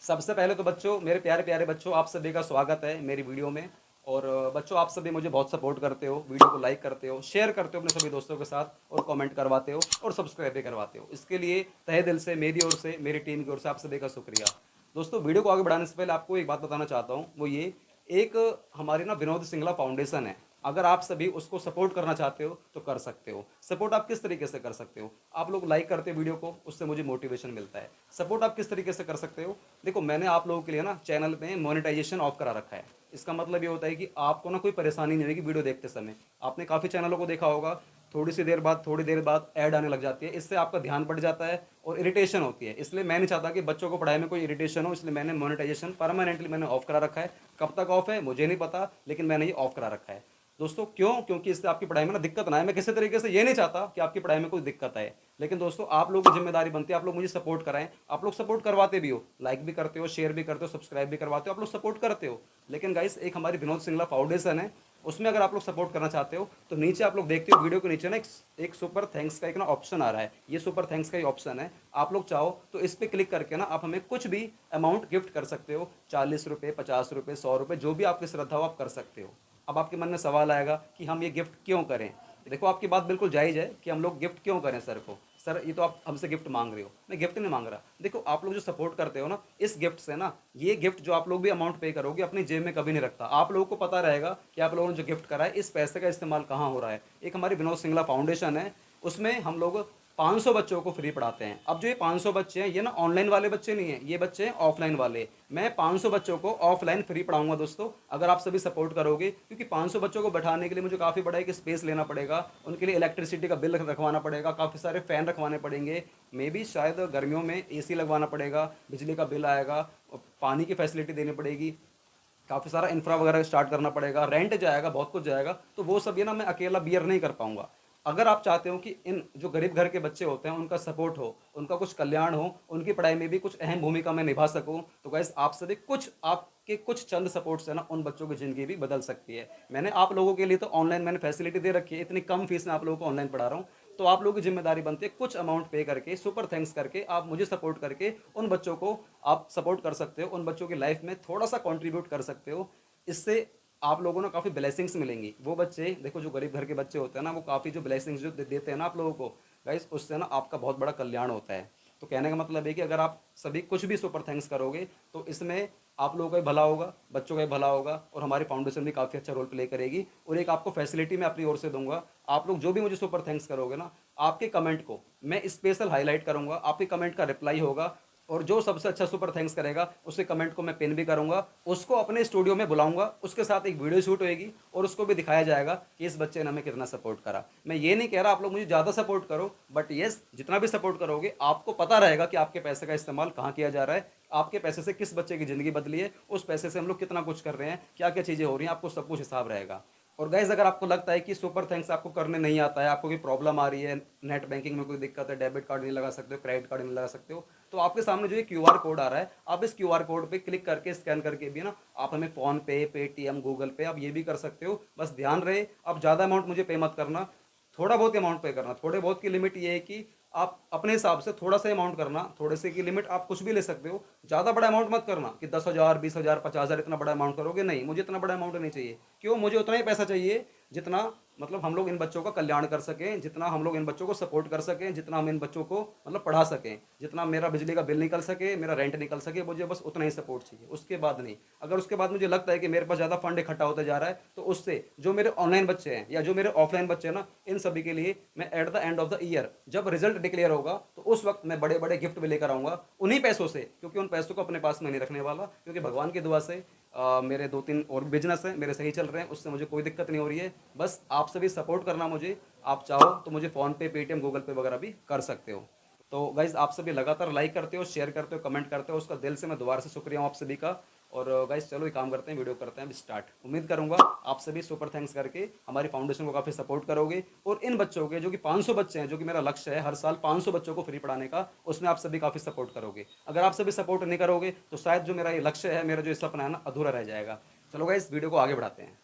सबसे पहले तो बच्चों, मेरे प्यारे प्यारे बच्चों, आप सभी का स्वागत है मेरी वीडियो में। और बच्चों, आप सभी मुझे बहुत सपोर्ट करते हो, वीडियो को लाइक करते हो, शेयर करते हो अपने सभी दोस्तों के साथ और कमेंट करवाते हो और सब्सक्राइब भी करवाते हो। इसके लिए तहे दिल से मेरी ओर से, मेरी टीम की ओर से आप सभी का शुक्रिया। दोस्तों, वीडियो को आगे बढ़ाने से पहले आपको एक बात बताना चाहता हूँ, वो ये, एक हमारी ना विनोद सिंगला फाउंडेशन है। अगर आप सभी उसको सपोर्ट करना चाहते हो तो कर सकते हो। सपोर्ट आप किस तरीके से कर सकते हो? आप लोग लाइक करते हो वीडियो को, उससे मुझे मोटिवेशन मिलता है। सपोर्ट आप किस तरीके से कर सकते हो? देखो, मैंने आप लोगों के लिए ना चैनल पे मोनेटाइजेशन ऑफ करा रखा है। इसका मतलब ये होता है कि आपको ना कोई परेशानी नहीं होगी वीडियो देखते समय। आपने काफ़ी चैनलों को देखा होगा, थोड़ी देर बाद ऐड आने लग जाती है, इससे आपका ध्यान बढ़ जाता है और इरिटेशन होती है। इसलिए मैं नहीं चाहता कि बच्चों को पढ़ाई में कोई इरिटेशन हो, इसलिए मैंने मोनेटाइजेशन परमानेंटली मैंने ऑफ करा रखा है। कब तक ऑफ है मुझे नहीं पता, लेकिन मैंने ये ऑफ करा रखा है। दोस्तों, क्यों? क्योंकि इससे आपकी पढ़ाई में ना दिक्कत ना आए। मैं किसी तरीके से ये नहीं चाहता कि आपकी पढ़ाई में कोई दिक्कत आए, लेकिन दोस्तों आप लोगों की जिम्मेदारी बनती है, आप लोग मुझे सपोर्ट कराएं। आप लोग सपोर्ट करवाते भी हो, लाइक भी करते हो, शेयर भी करते हो, सब्सक्राइब भी करवाते हो, आप लोग सपोर्ट करते हो। लेकिन गाइस, एक हमारी विनोद सिंगला फाउंडेशन है, उसमें अगर आप लोग सपोर्ट करना चाहते हो तो नीचे आप लोग देखते हो वीडियो के नीचे ना एक सुपर थैंक्स का एक ना ऑप्शन आ रहा है। ये सुपर थैंक्स का ही ऑप्शन है। आप लोग चाहो तो इस पर क्लिक करके ना आप हमें कुछ भी अमाउंट गिफ्ट कर सकते हो। 40 रुपये, 50 रुपये, 100 रुपये, जो भी आपकी श्रद्धा हो आप कर सकते हो। अब आपके मन में सवाल आएगा कि हम ये गिफ्ट क्यों करें? देखो, आपकी बात बिल्कुल जायज़ है कि हम लोग गिफ्ट क्यों करें सर को। सर, ये तो आप हमसे गिफ्ट मांग रहे हो। मैं गिफ्ट नहीं मांग रहा। देखो, आप लोग जो सपोर्ट करते हो ना, इस गिफ्ट से ना, ये गिफ्ट जो आप लोग भी अमाउंट पे करोगे अपनी जेब में कभी नहीं रखता। आप लोगों को पता रहेगा कि आप लोगों ने जो गिफ्ट करा है इस पैसे का इस्तेमाल कहाँ हो रहा है। एक हमारी विनोद सिंगला फाउंडेशन है, उसमें हम लोग 500 बच्चों को फ्री पढ़ाते हैं। अब जो ये 500 बच्चे हैं, ये ना ऑनलाइन वाले बच्चे नहीं हैं, ये बच्चे हैं ऑफलाइन वाले। मैं 500 बच्चों को ऑफलाइन फ्री पढ़ाऊंगा दोस्तों, अगर आप सभी सपोर्ट करोगे। क्योंकि 500 बच्चों को बैठाने के लिए मुझे काफ़ी बड़ा एक स्पेस लेना पड़ेगा, उनके लिए इलेक्ट्रिसिटी का बिल रखवाना पड़ेगा, काफ़ी सारे फ़ैन रखवाने पड़ेंगे, मे भी शायद गर्मियों में एसी लगवाना पड़ेगा, बिजली का बिल आएगा, पानी की फैसिलिटी देनी पड़ेगी, काफ़ी सारा इंफ्रा वगैरह स्टार्ट करना पड़ेगा, रेंट जाएगा, बहुत कुछ जाएगा। तो वो सब ये ना मैं अकेला बियर नहीं कर पाऊंगा। अगर आप चाहते हो कि इन जो गरीब घर के बच्चे होते हैं उनका सपोर्ट हो, उनका कुछ कल्याण हो, उनकी पढ़ाई में भी कुछ अहम भूमिका मैं निभा सकूं, तो गाइस आप सभी कुछ, आपके कुछ चंद सपोर्ट से ना उन बच्चों की ज़िंदगी भी बदल सकती है। मैंने आप लोगों के लिए तो ऑनलाइन मैंने फैसिलिटी दे रखी है, इतनी कम फीस में आप लोगों को ऑनलाइन पढ़ा रहा हूँ। तो आप लोगों की जिम्मेदारी बनती है कुछ अमाउंट पे करके, सुपर थैंक्स करके, आप मुझे सपोर्ट करके उन बच्चों को आप सपोर्ट कर सकते हो, उन बच्चों की लाइफ में थोड़ा सा कॉन्ट्रीब्यूट कर सकते हो। इससे आप लोगों को काफ़ी ब्लेसिंग्स मिलेंगी। वो बच्चे देखो, जो गरीब घर के बच्चे होते हैं ना, वो काफ़ी जो ब्लेसिंग्स जो देते हैं ना आप लोगों को, गाइस, उससे ना आपका बहुत बड़ा कल्याण होता है। तो कहने का मतलब है कि अगर आप सभी कुछ भी सुपर थैंक्स करोगे तो इसमें आप लोगों का भी भला होगा, बच्चों का भी भला होगा और हमारी फाउंडेशन भी काफ़ी अच्छा रोल प्ले करेगी। और एक आपको फैसिलिटी मैं अपनी ओर से दूंगा, आप लोग जो भी मुझे सुपर थैंक्स करोगे ना, आपके कमेंट को मैं स्पेशल हाईलाइट करूंगा, आपके कमेंट का रिप्लाई होगा, और जो सबसे अच्छा सुपर थैंक्स करेगा उसके कमेंट को मैं पिन भी करूंगा, उसको अपने स्टूडियो में बुलाऊंगा, उसके साथ एक वीडियो शूट होएगी और उसको भी दिखाया जाएगा कि इस बच्चे ने हमें कितना सपोर्ट करा। मैं ये नहीं कह रहा आप लोग मुझे ज़्यादा सपोर्ट करो, बट येस, जितना भी सपोर्ट करोगे आपको पता रहेगा कि आपके पैसे का इस्तेमाल कहाँ किया जा रहा है, आपके पैसे से किस बच्चे की ज़िंदगी बदली है, उस पैसे से हम लोग कितना कुछ कर रहे हैं, क्या क्या चीज़ें हो रही हैं, आपको सब कुछ हिसाब रहेगा। और गाइज, अगर आपको लगता है कि सुपर थैंक्स आपको करने नहीं आता है, आपको कोई प्रॉब्लम आ रही है, नेट बैंकिंग में कोई दिक्कत है, डेबिट कार्ड नहीं लगा सकते हो, क्रेडिट कार्ड नहीं लगा सकते हो, तो आपके सामने जो ये क्यूआर कोड आ रहा है, आप इस क्यूआर कोड पे क्लिक करके, स्कैन करके भी ना आप हमें फ़ोन पे, पेटीएम, गूगल पे, आप ये भी कर सकते हो। बस ध्यान रहे, आप ज़्यादा अमाउंट मुझे पे मत करना, थोड़ा बहुत अमाउंट पे करना। थोड़े बहुत की लिमिट ये है कि आप अपने हिसाब से थोड़ा सा अमाउंट करना, थोड़े से की लिमिट आप कुछ भी ले सकते हो। ज़्यादा बड़ा अमाउंट मत करना कि 10,000, 20,000, 50,000 इतना बड़ा अमाउंट करोगे, नहीं, मुझे इतना बड़ा अमाउंट नहीं चाहिए। क्यों? मुझे उतना ही पैसा चाहिए जितना मतलब हम लोग इन बच्चों का कल्याण कर सकें, जितना हम लोग इन बच्चों को सपोर्ट कर सकें, जितना हम इन बच्चों को मतलब पढ़ा सकें, जितना मेरा बिजली का बिल निकल सके, मेरा रेंट निकल सके, मुझे बस उतना ही सपोर्ट चाहिए, उसके बाद नहीं। अगर उसके बाद मुझे लगता है कि मेरे पास ज़्यादा फंड इकट्ठा होता जा रहा है, तो उससे जो मेरे ऑनलाइन बच्चे हैं या जो मेरे ऑफलाइन बच्चे हैं ना, इन सभी के लिए मैं at the end of the year जब रिजल्ट डिक्लेयर होगा तो उस वक्त मैं बड़े बड़े गिफ्ट भी लेकर आऊँगा उन्हीं पैसों से, क्योंकि उन पैसों को अपने पास में नहीं रखने वाला। क्योंकि भगवान की दुआ से मेरे 2-3 और बिजनेस हैं, मेरे सही चल रहे हैं, उससे मुझे कोई दिक्कत नहीं हो रही है। बस आप सभी सपोर्ट करना मुझे, आप चाहो तो मुझे फ़ोन पे, पेटीएम, गूगल पे वगैरह भी कर सकते हो। तो गाइज़, आप सभी लगातार लाइक करते हो, शेयर करते हो, कमेंट करते हो, उसका दिल से मैं दोबारा से शुक्रिया हूँ आप सभी का। और गाइज़, चलो ये काम करते हैं, वीडियो करते हैं अब स्टार्ट। उम्मीद करूंगा आप सभी सुपर थैंक्स करके हमारी फाउंडेशन को काफ़ी सपोर्ट करोगे और इन बच्चों के जो कि 500 बच्चे हैं, जो कि मेरा लक्ष्य है हर साल 500 बच्चों को फ्री पढ़ाने का, उसमें आप सभी काफ़ी सपोर्ट करोगे। अगर आप सभी सपोर्ट नहीं करोगे तो शायद जो मेरा ये लक्ष्य है, मेरा जो सपना है ना, अधूरा रह जाएगा। चलो गाइस, वीडियो को आगे बढ़ाते हैं।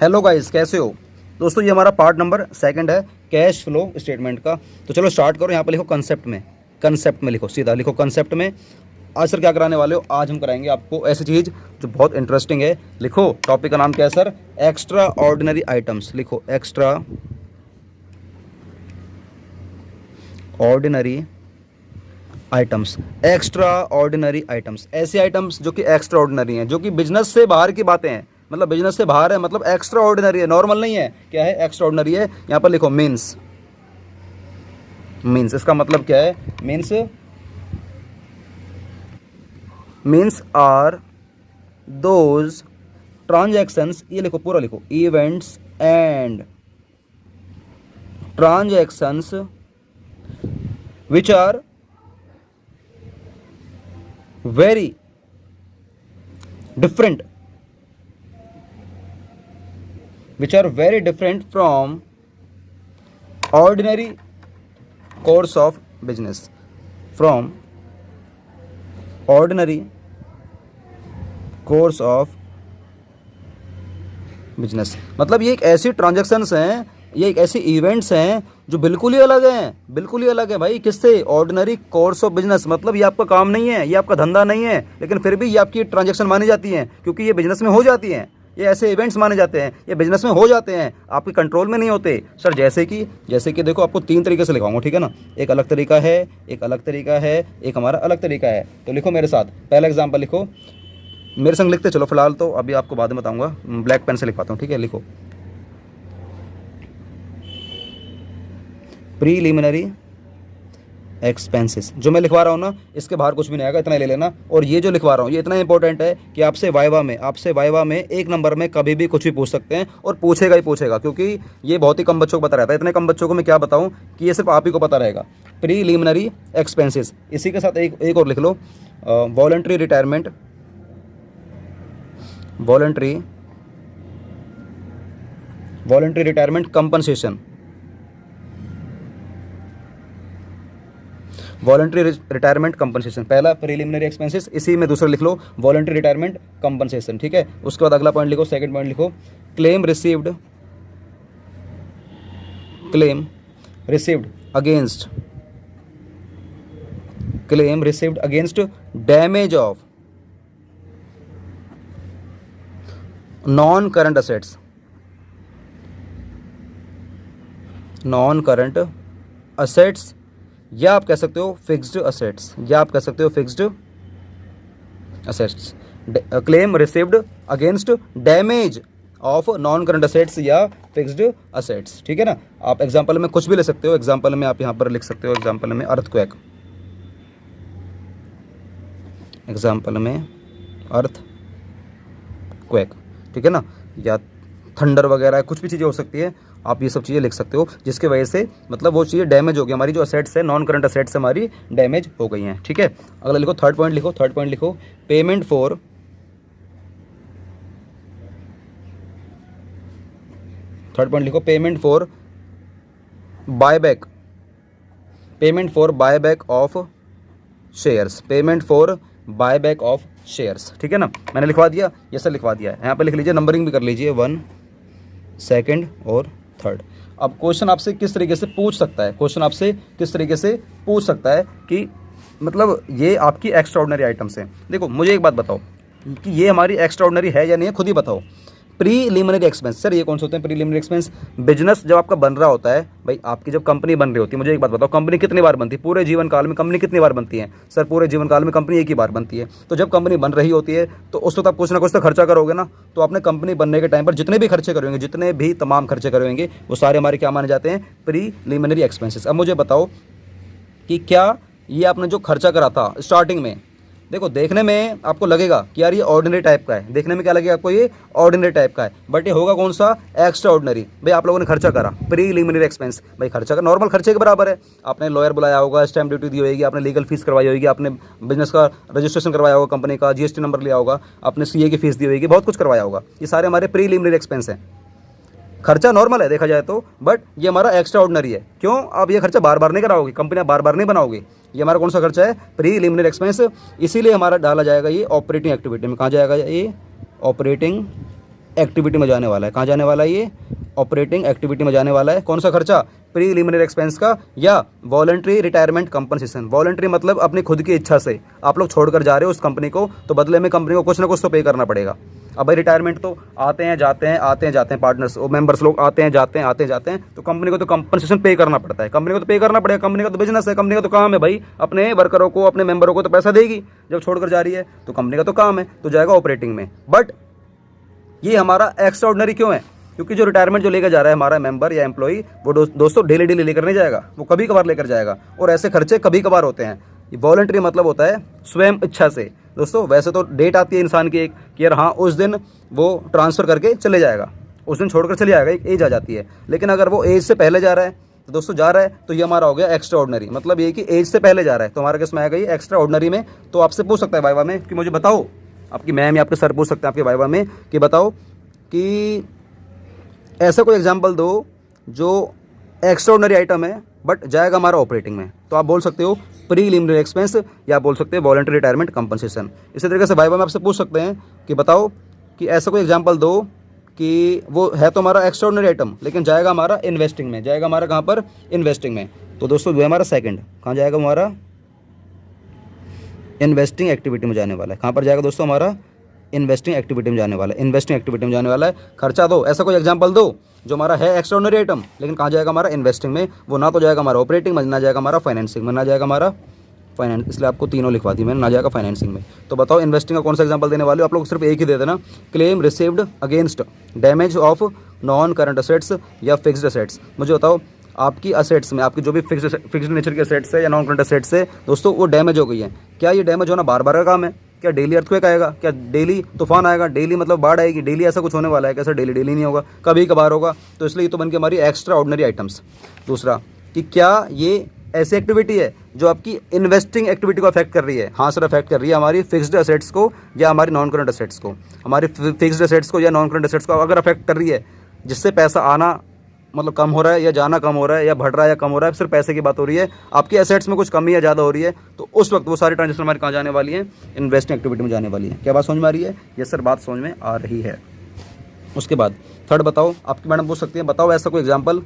हेलो गाइस, कैसे हो दोस्तों? ये हमारा पार्ट नंबर 2 है कैश फ्लो स्टेटमेंट का। तो चलो स्टार्ट करो। यहाँ पर लिखो कंसेप्ट में, कंसेप्ट में लिखो, सीधा लिखो कंसेप्ट में। आज सर क्या कराने वाले हो? आज हम कराएंगे आपको ऐसी चीज़ जो बहुत इंटरेस्टिंग है। लिखो, टॉपिक का नाम क्या है सर? Extraordinary items. लिखो, extraordinary items. Extraordinary items, ऐसे आइटम्स जो कि एक्स्ट्रा ऑर्डिनरी हैं, जो कि बिजनेस से बाहर की बातें हैं, मतलब बिजनेस से बाहर है, मतलब एक्स्ट्रा ऑर्डिनरी है, नॉर्मल नहीं है। क्या है? एक्स्ट्रा ऑर्डिनरी है। यहाँ पर लिखो मीन्स। मीन्स इसका मतलब क्या है? मीन्स आर दोज ट्रांजैक्शंस, ये लिखो पूरा लिखो, events and transactions which are very different, which are very different from ordinary course of business, from ordinary course of business. मतलब ये एक ऐसी ट्रांजेक्शन्स हैं, ये एक ऐसी इवेंट्स हैं जो बिल्कुल ही अलग हैं, बिल्कुल ही अलग है भाई। किससे? Ordinary course of business. मतलब ये आपका काम नहीं है, ये आपका धंधा नहीं है, लेकिन फिर भी ये आपकी ट्रांजेक्शन मानी जाती हैं, क्योंकि ये बिजनेस में हो जाती हैं। ये ऐसे इवेंट्स माने जाते हैं, ये बिजनेस में हो जाते हैं, आपके कंट्रोल में नहीं होते सर। जैसे कि देखो, आपको 3 तरीके से लिखाऊंगा, ठीक है ना? एक अलग तरीका है, एक अलग तरीका है, एक हमारा अलग तरीका है। तो लिखो मेरे साथ, पहला एग्जाम्पल लिखो, मेरे संग लिखते चलो फिलहाल, तो अभी आपको बाद में बताऊंगा। ब्लैक पेन से लिखवाता हूँ, ठीक है? लिखो, प्रीलिमिनरी एक्सपेंसेस। जो मैं लिखवा रहा हूँ ना, इसके बाहर कुछ भी नहीं आएगा, इतना ही ले लेना। और ये जो लिखवा रहा हूँ ये इतना इंपॉर्टेंट है कि आपसे वाइवा में 1 नंबर में कभी भी कुछ भी पूछ सकते हैं, और पूछेगा ही पूछेगा, क्योंकि ये बहुत ही कम बच्चों को पता रहता है। इतने कम बच्चों को मैं क्या बताऊँ कि ये सिर्फ आप ही को पता रहेगा। प्रीलिमिनरी एक्सपेंसेस, इसी के साथ एक और लिख लो, voluntary retirement, voluntary retirement compensation, voluntary retirement compensation. पहला प्रीलिमिनरी एक्सपेंसेस, इसी में दूसरा लिख लो वॉलंटरी रिटायरमेंट कंपनसेशन, ठीक है? उसके बाद अगला पॉइंट लिखो, सेकंड पॉइंट लिखो, claim received against damage of non current assets, या आप कह सकते हो fixed assets, claim received against damage of non current assets या फिक्स्ड असेट्स, ठीक है ना? आप एग्जांपल में कुछ भी ले सकते हो। एग्जांपल में आप यहाँ पर लिख सकते हो, एग्जांपल में अर्थक्वेक, ठीक है ना? या थंडर वगैरह कुछ भी चीज़ें हो सकती है, आप ये सब चीज़ें लिख सकते हो, जिसके वजह से मतलब वो चीज़ें डैमेज हो गई, हमारी जो असेट्स है, नॉन करंट असेट्स हमारी डैमेज हो गई हैं, ठीक है? अगला लिखो, थर्ड पॉइंट लिखो, payment for buyback of shares, ठीक है ना? मैंने लिखवा दिया, ये सब लिखवा दिया है। यहाँ पे लिख लीजिए, नंबरिंग भी कर लीजिए, 1, 2 और 3। अब क्वेश्चन आपसे किस तरीके से पूछ सकता है कि मतलब ये आपकी एक्स्ट्रा ऑर्डिनरी आइटम्स हैं। देखो, मुझे एक बात बताओ कि ये हमारी एक्स्ट्रा ऑर्डिनरी है या नहीं है, खुद ही बताओ। प्रीलिमिनरी एक्सपेंस, सर ये कौन से होते हैं प्रीलिमिनरी एक्सपेंस? बिजनेस जब आपका बन रहा होता है भाई, आपकी जब कंपनी बन रही होती है, मुझे एक बात बताओ, कंपनी कितनी बार बनती है पूरे जीवन काल में? कंपनी कितनी बार बनती है सर? पूरे जीवन काल में कंपनी एक ही बार बनती है। तो जब कंपनी बन रही होती है तो उस वक्त आप कुछ ना कुछ तो खर्चा करोगे ना। तो आपने कंपनी बनने के टाइम पर जितने भी तमाम खर्चे करोगे, वो सारे हमारे क्या माने जाते हैं? Preliminary expenses. अब मुझे बताओ कि क्या ये आपने जो खर्चा करा था स्टार्टिंग में, देखो देखने में आपको लगेगा कि यार ये ऑर्डिनरी टाइप का है, देखने में क्या लगेगा आपको? ये ऑर्डिनरी टाइप का है, बट ये होगा कौन सा? Extra ordinary. भाई आप लोगों ने खर्चा करा, प्रीलिमिनरी एक्सपेंस, भाई खर्चा का नॉर्मल खर्चे के बराबर है। आपने लॉयर बुलाया होगा, स्टैम्प ड्यूटी दी होगी, आपने लीगल फीस करवाई होगी, आपने बिजनेस का रजिस्ट्रेशन करवाया होगा, कंपनी का जीएसटी नंबर लिया होगा, आपने सीए की फीस दी होगी, बहुत कुछ करवाया होगा। ये सारे हमारे प्रीलिमिनरी एक्सपेंस हैं। खर्चा नॉर्मल है देखा जाए तो, बट ये हमारा एक्स्ट्रा ऑर्डिनरी है। क्यों? आप ये खर्चा बार बार नहीं कराओगे, कंपनी बार बार नहीं बनाओगे। ये हमारा कौन सा खर्चा है? Preliminary expense. इसीलिए हमारा डाला जाएगा ये ऑपरेटिंग एक्टिविटी में। कहाँ जाएगा ये? ऑपरेटिंग एक्टिविटी में जाने वाला है। कहाँ जाने वाला है ये? ऑपरेटिंग एक्टिविटी में जाने वाला है। कौन सा खर्चा? प्रीलिमिनरी एक्सपेंस का या वॉलंटरी रिटायरमेंट कंपनसेशन। वॉलंटरी मतलब अपनी खुद की इच्छा से आप लोग छोड़कर जा रहे हो उस कंपनी को, तो बदले में कंपनी को कुछ ना कुछ तो पे करना पड़ेगा। अब भाई रिटायरमेंट तो आते हैं जाते हैं, आते हैं जाते हैं, पार्टनर्स और मेंबर्स लोग आते हैं जाते हैं, आते हैं जाते हैं, तो कंपनी को तो कंपनसेशन पे करना पड़ता है। कंपनी को तो पे करना पड़ेगा, कंपनी का तो बिजनेस है, कंपनी का तो काम है भाई अपने वर्करों को, अपने मेंबरों को तो पैसा देगी जब छोड़कर जा रही है, तो कंपनी का तो काम है, तो जाएगा ऑपरेटिंग में। बट ये हमारा एक्स्ट्रा ऑर्डिनरी क्यों है? क्योंकि जो रिटायरमेंट जो लेकर जा रहा है हमारा मेंबर या एम्प्लॉई, वो दोस्तों डेली डेली लेकर नहीं जाएगा, वो कभी कभार लेकर जाएगा, और ऐसे खर्चे कभी कभार होते हैं। ये वॉलंटरी मतलब होता है स्वयं इच्छा से। दोस्तों वैसे तो डेट आती है इंसान की एक कि यार हाँ उस दिन वो ट्रांसफ़र करके चले जाएगा, उस दिन छोड़कर चले जाएगा, एक एज आ जाती है। लेकिन अगर वो एज से पहले जा रहा है तो दोस्तों जा रहा है तो ये हमारा हो गया एक्स्ट्रा ऑर्डिनरी। मतलब ये कि एज से पहले जा रहा है तो हमारा किस में आएगा? ये एक्स्ट्रा ऑर्डिनरी में। तो आपसे पूछ सकता है वाइवा में कि मुझे बताओ, आपकी मैम या आपके सर पूछ सकते हैं आपके वाइवा में कि बताओ कि ऐसा कोई एग्जाम्पल दो जो एक्स्ट्रा ऑर्डिनरी आइटम है बट जाएगा हमारा ऑपरेटिंग में। तो आप बोल सकते हो प्रीलिमिनरी एक्सपेंस या आप बोल सकते हैं वॉलंटरी रिटायरमेंट कंपनसेशन। इसी तरीके से वाइवा में आपसे पूछ सकते हैं कि बताओ कि ऐसा कोई एग्जाम्पल दो कि वो है तो हमारा एक्स्ट्रा ऑर्डिनरी आइटम लेकिन जाएगा हमारा इन्वेस्टिंग में। जाएगा हमारा कहाँ पर? इन्वेस्टिंग में। तो दोस्तों वो है हमारा सेकंड, कहाँ जाएगा हमारा? इन्वेस्टिंग एक्टिविटी में जाने वाला है। कहाँ पर जाएगा दोस्तों? हमारा इन्वेस्टिंग एक्टिविटी में जाने वाला है। इन्वेस्टिंग एक्टिविटी में जाने वाला है। खर्चा दो, ऐसा कोई एग्जांपल दो जो हमारा है एक्स्ट्रा ऑर्डिनरी आइटम लेकिन कहाँ जाएगा? हमारा इन्वेस्टिंग में। वो ना तो जाएगा हमारा ऑपरेटिंग में, ना जाएगा हमारा फाइनेंसिंग में, ना जाएगा हमारा फाइनेंस, इसलिए आपको तीनों लिखवा दी मैंने, ना जाएगा फाइनेंसिंग में। तो बताओ इन्वेस्टिंग का कौन सा एग्जांपल देने वाले हो? आप लोग सिर्फ एक ही दे देना, claim received against damage of non current assets या फिक्स्ड असेट्स। मुझे बताओ आपकी असेट्स में, आपकी जो भी फिक्स्ड नेचर के असेट्स है या नॉन करंट असेट्स है दोस्तों, वो डैमेज हो गई है। क्या ये डैमेज होना बार बार का काम है? क्या डेली अर्थक्वेक आएगा? क्या डेली तूफान आएगा? डेली मतलब बाढ़ आएगी? डेली ऐसा कुछ होने वाला है? कैसा डेली डेली नहीं होगा, कभी कभार होगा। तो इसलिए ये तो बन के हमारी एक्स्ट्रा ऑर्डिनरी आइटम्स। दूसरा कि क्या ये ऐसी एक्टिविटी है जो आपकी इन्वेस्टिंग एक्टिविटी को अफेक्ट कर रही है? हाँ सर अफेक्ट कर रही है हमारी फिक्स्ड असेट्स को या हमारी नॉन करंट असेट्स को। हमारी फिक्स्ड असेट्स को या नॉन करंट असेट्स को अगर अफेक्ट कर रही है, जिससे पैसा आना मतलब कम हो रहा है या जाना कम हो रहा है या बढ़ रहा है या कम हो रहा है, सिर्फ पैसे की बात हो रही है, आपकी एसेट्स में कुछ कमी या ज़्यादा हो रही है, तो उस वक्त वो सारी ट्रांजेक्शन हमारी कहाँ जाने वाली है? इन्वेस्टिंग एक्टिविटी में जाने वाली है। क्या बात समझ में आ रही है? यस सर बात समझ में आ रही है। उसके बाद थर्ड बताओ, आपकी मैडम पूछ सकती है बताओ ऐसा कोई एग्जाम्पल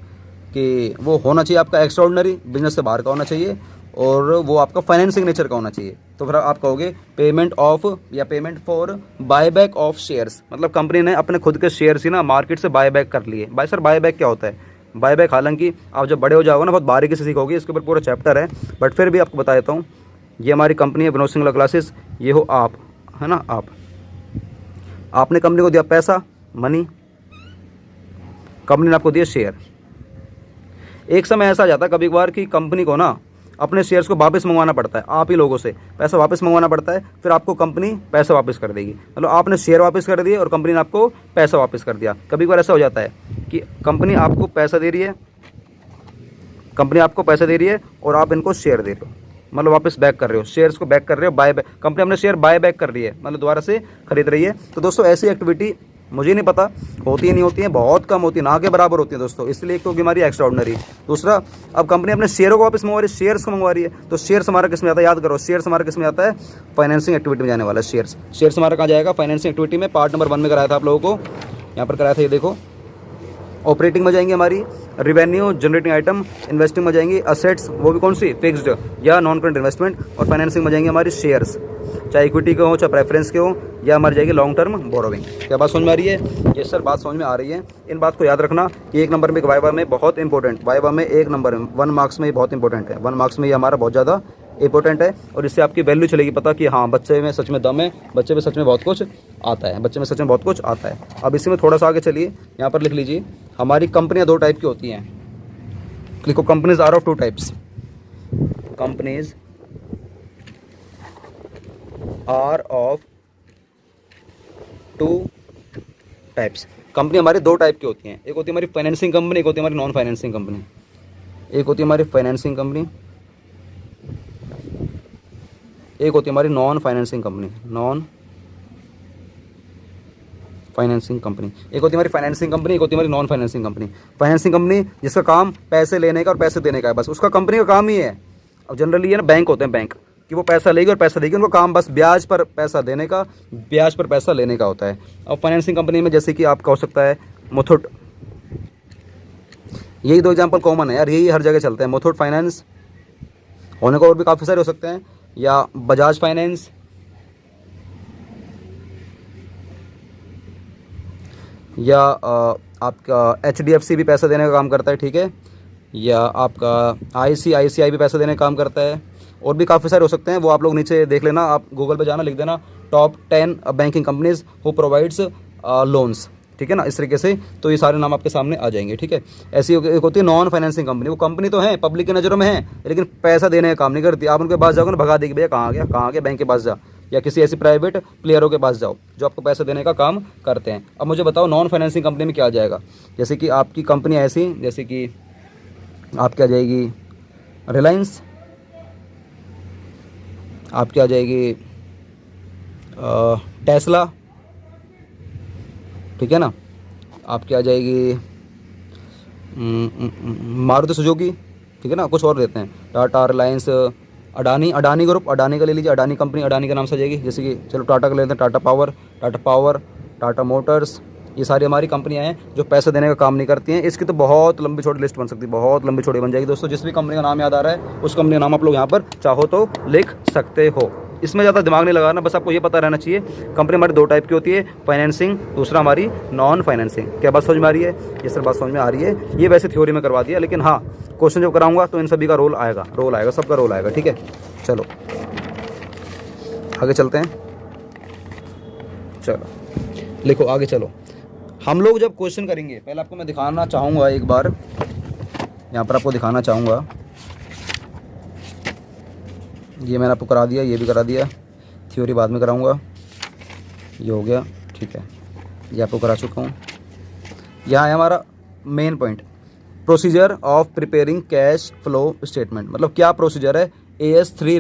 कि वो होना चाहिए आपका एक्स्ट्रा ऑर्डिनरी, बिजनेस से बाहर का होना चाहिए और वो आपका फाइनेंसिंग नेचर का होना चाहिए। तो फिर आप कहोगे पेमेंट ऑफ या payment for buyback of shares. मतलब कंपनी ने अपने खुद के शेयर्स ही ना मार्केट से बायबैक कर लिए। भाई सर बायबैक क्या होता है? बायबैक हालांकि आप जब बड़े हो जाओगे ना बहुत बारीकी से सीखोगे, इसके ऊपर पूरा चैप्टर है, बट फिर भी आपको बता देता हूँ। ये हमारी कंपनी है विनोद सिंगला क्लासेस, ये हो आप, है ना आप। आपने कंपनी को दिया पैसा, मनी, कंपनी ने आपको दिया शेयर। एक समय ऐसा आ जाता है कभी कभार कि कंपनी को ना अपने शेयर्स को वापस मंगवाना पड़ता है, आप ही लोगों से पैसा वापस मंगवाना पड़ता है, फिर आपको कंपनी पैसा वापस कर देगी। मतलब आपने शेयर वापस कर दिए और कंपनी ने आपको पैसा वापस कर दिया। कभी कभार ऐसा हो जाता है कि कंपनी आपको पैसा दे रही है, कंपनी आपको पैसा दे रही है और आप इनको शेयर दे रहे हो, मतलब वापस बैक कर रहे हो, शेयर्स को बैक कर रहे हो, बाय बैक। कंपनी अपने शेयर बाय बैक कर रही है, मतलब दोबारा से खरीद रही है। तो दोस्तों ऐसी एक्टिविटी मुझे नहीं पता होती है नहीं होती है, बहुत कम होती है, ना के बराबर होती है दोस्तों। इसलिए एक तो हमारी एक्स्ट्रा ऑर्डिनरी। दूसरा अब कंपनी अपने शेयरों को वापस मंगवा रही है, शेयर्स को मंगवा रही है, तो शेयर्स हमारा किस में आता है? याद करो, शेयर्स हमारा किस में आता है? फाइनेंसिंग एक्टिविटी में जाने वाला है। शेयर्स हमारा कहाँ जाएगा? फाइनेंसिंग एक्टिविटी में। पार्ट नंबर 1 में कराया था आप लोगों को, यहाँ पर कराया था, ये देखो। ऑपरेटिंग में जाएंगे हमारी रिवेन्यू जनरेटिंग आइटम, इन्वेस्टिंग में जाएंगी असेट्स, वो भी कौन सी? फिक्स्ड या नॉन करंट इन्वेस्टमेंट, और फाइनेंसिंग में जाएंगे हमारी शेयर्स, चाहे इक्विटी के हो चाहे प्रेफरेंस के हो, या हमारी जाएगी लॉन्ग टर्म बोरोविंग। क्या बात समझ में आ रही है? ये सर बात समझ में आ रही है। इन बात को याद रखना कि 1 नंबर में वाइवा में बहुत इंपॉर्टेंट, वाइवा में 1 नंबर में 1 मार्क्स में ये बहुत इंपॉर्टेंट है। 1 मार्क्स में ये हमारा बहुत ज़्यादा इंपॉर्टेंट है और इससे आपकी वैल्यू चलेगी पता कि हाँ बच्चे में सच में दम है, बच्चे में सच में बहुत कुछ आता है, बच्चे में सच में बहुत कुछ आता है। अब इसी में थोड़ा सा आगे चलिए, यहाँ पर लिख लीजिए हमारी कंपनियाँ 2 टाइप की होती हैं। लिखो companies are of 2 types. Companies are of 2 types. Company हमारी 2 टाइप की होती हैं, एक होती है हमारी फाइनेंसिंग कंपनी, एक होती है हमारी नॉन फाइनेंसिंग कंपनी। एक होती है हमारी फाइनेंसिंग कंपनी, एक होती है हमारी non financing company. Non financing company एक होती है हमारी फाइनेंसिंग कंपनी, एक होती है हमारी non financing company. Financing company जिसका काम पैसे लेने का और पैसे देने का है, बस उसका कंपनी का काम ही है। अब जनरली ये ना बैंक होते हैं, बैंक कि वो पैसा लेगी और पैसा देगी, उनको काम बस ब्याज पर पैसा देने का, ब्याज पर पैसा लेने का होता है। अब फाइनेंसिंग कंपनी में जैसे कि आपका हो सकता है मुथूट यही दो एग्जाम्पल कॉमन है यार, यही हर जगह चलते हैं। मुथूट फाइनेंस होने को और भी काफ़ी सारे हो सकते हैं, या बजाज फाइनेंस, या आपका HDFC भी पैसा देने का काम करता है, ठीक है, या आपका ICICI भी पैसा देने का काम करता है, और भी काफ़ी सारे हो सकते हैं। वो आप लोग नीचे देख लेना, आप गूगल पे जाना, लिख देना top 10 banking companies who provides loans, ठीक है ना, इस तरीके से तो ये सारे नाम आपके सामने आ जाएंगे, ठीक है। ऐसी एक होती है नॉन फाइनेंसिंग कंपनी, वो कंपनी तो है, पब्लिक की नज़रों में है, लेकिन पैसा देने का काम नहीं करती। आप उनके पास जाओगे ना, भगा देगी, भैया कहाँ गया बैंक के पास जा, या किसी ऐसी प्राइवेट प्लेयरों के पास जाओ जो आपको पैसा देने का काम करते हैं। अब मुझे बताओ नॉन फाइनेंसिंग कंपनी में क्या आ जाएगा। जैसे कि आपकी कंपनी ऐसी, जैसे कि आपकी आ जाएगी रिलायंस, आपकी आ जाएगी टेस्ला, ठीक है ना, आपकी आ जाएगी मारुति सुजुकी, ठीक है ना, कुछ और लेते हैं, टाटा, रिलायंस, अडानी ग्रुप, अडानी का ले लीजिए, अडानी कंपनी, अडानी का नाम से आ जाएगी। जैसे कि चलो टाटा का लेते हैं, टाटा पावर, टाटा मोटर्स, ये सारी हमारी कंपनियां हैं जो पैसा देने का काम नहीं करती हैं। इसकी तो बहुत लंबी छोटी लिस्ट बन सकती है, बहुत लंबी छोटी बन जाएगी दोस्तों। जिस भी कंपनी का नाम याद आ रहा है उस कंपनी का नाम आप लोग यहाँ पर चाहो तो लिख सकते हो। इसमें ज़्यादा दिमाग नहीं लगाना, बस आपको ये पता रहना चाहिए कंपनी हमारी दो टाइप की होती है, फाइनेंसिंग, दूसरा हमारी नॉन फाइनेंसिंग। क्या बात समझ में आ रही है? ये सर बात समझ में आ रही है। ये वैसे थ्योरी में करवा दिया, लेकिन हाँ क्वेश्चन जब कराऊंगा तो इन सभी का रोल आएगा, सबका रोल आएगा, ठीक है। चलो आगे चलते हैं, चलो लिखो आगे चलो। हम लोग जब क्वेश्चन करेंगे, पहले आपको मैं दिखाना चाहूँगा एक बार, यहाँ पर आपको दिखाना चाहूँगा, ये मैंने आपको करा दिया, ये भी करा दिया, थ्योरी बाद में कराऊंगा, ये हो गया, ठीक है, ये आपको करा चुका हूँ। यहाँ है हमारा main point, procedure of preparing cash flow statement, मतलब क्या प्रोसीजर है AS3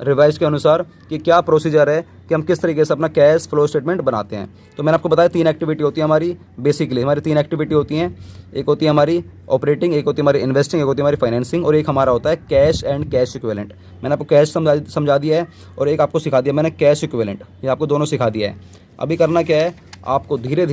रिवाइज्ड के अनुसार कि क्या प्रोसीजर है कि हम किस तरीके से अपना कैश फ्लो स्टेटमेंट बनाते हैं। तो मैंने आपको बताया 3 एक्टिविटी होती है हमारी, बेसिकली हमारी 3 एक्टिविटी होती हैं। एक होती है हमारी ऑपरेटिंग, एक होती है हमारी इन्वेस्टिंग, एक होती है हमारी फाइनेंसिंग, और एक हमारा होता है कैश एंड कैश इक्विवेलेंट। मैंने आपको कैश समझा दिया है और एक आपको सिखा दिया मैंने कैश इक्विवेलेंट, ये आपको दोनों सिखा दिया है। अभी करना क्या है, आपको धीरे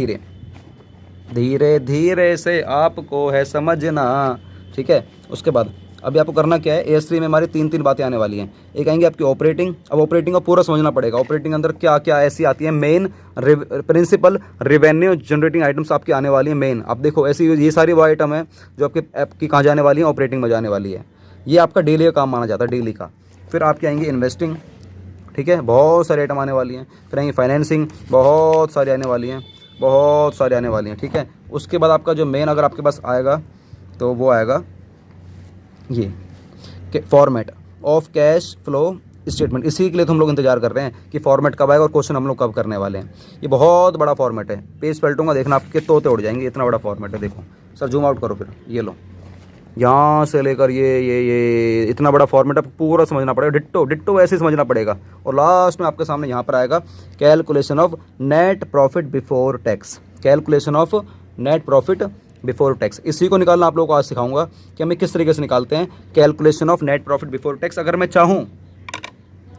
धीरे से आपको है समझना, ठीक है। उसके बाद अभी आपको करना क्या है, AS3 में हमारी 3 बातें आने वाली हैं। एक आएंगे आपकी ऑपरेटिंग, अब ऑपरेटिंग को पूरा समझना पड़ेगा। ऑपरेटिंग अंदर क्या क्या ऐसी आती है, main principal revenue generating items आपकी आने वाली हैं मेन। आप देखो ऐसी ये सारी वो आइटम है जो आपके ऐप की कहाँ जाने वाली है, ऑपरेटिंग में जाने वाली है। ये आपका डेली का काम माना जाता है, डेली का। फिर आपके आएंगे इन्वेस्टिंग, ठीक है, बहुत सारी आइटम आने वाली हैं। फिर आएंगे फाइनेंसिंग, बहुत सारी आने वाली हैं, ठीक है। उसके बाद आपका जो मेन अगर आपके पास आएगा तो वो आएगा ये format of cash flow statement. इसी के लिए तो हम लोग इंतजार कर रहे हैं कि फॉर्मेट कब आएगा और क्वेश्चन हम लोग कब करने वाले हैं। ये बहुत बड़ा फॉर्मेट है, पेज पलटूंगा देखना आपके तोते उड़ जाएंगे, इतना बड़ा फॉर्मेट है। देखो सर जूम आउट करो, फिर ये लो, यहाँ से लेकर ये इतना बड़ा फॉर्मेट आपको पूरा समझना पड़ेगा, डिट्टो वैसे समझना पड़ेगा। और लास्ट में आपके सामने यहाँ पर आएगा calculation of net profit before tax, calculation of net profit before tax. इसी को निकालना आप लोगों को आज सिखाऊंगा कि हमें किस तरीके से निकालते हैं calculation of net profit before tax. अगर मैं चाहूँ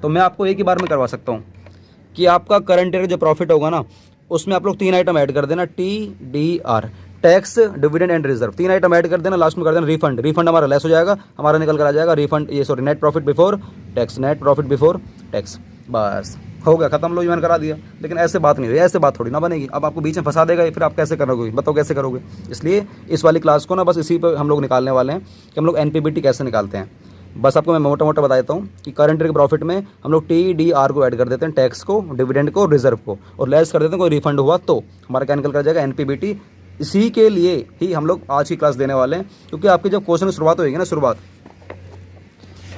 तो मैं आपको एक ही बार में करवा सकता हूँ कि आपका करंट ईयर जो प्रॉफिट होगा ना, उसमें आप लोग 3 आइटम ऐड कर देना, TDR, tax, dividend and reserve. 3 item add कर देना, लास्ट में कर देना रिफंड हमारा लेस हो जाएगा, हमारा निकल कर आ जाएगा refund, net profit before tax. बस हो गया खत्म, लो मैंने करा दिया। लेकिन ऐसे बात नहीं हुई, ऐसे बात थोड़ी ना बनेगी। अब आपको बीच में फंसा देगा, फिर आप कैसे करोगे, बताओ कैसे करोगे। इसलिए इस वाली क्लास को ना बस इसी पर हम लोग निकालने वाले हैं कि हम लोग NPBT कैसे निकालते हैं। बस आपको मैं मोटा बता देता हूँ कि करंट ईयर के प्रॉफिट में हम लोग TDR को ऐड कर देते हैं, टैक्स को, डिविडेंड को, रिजर्व को, और लेस कर देते हैं कोई रिफंड हुआ तो हमारा क्या निकल कर जाएगा, NPBT। इसी के लिए ही हम लोग आज की क्लास देने वाले हैं, क्योंकि आपकी जब क्वेश्चन की शुरुआत होगी ना, शुरुआत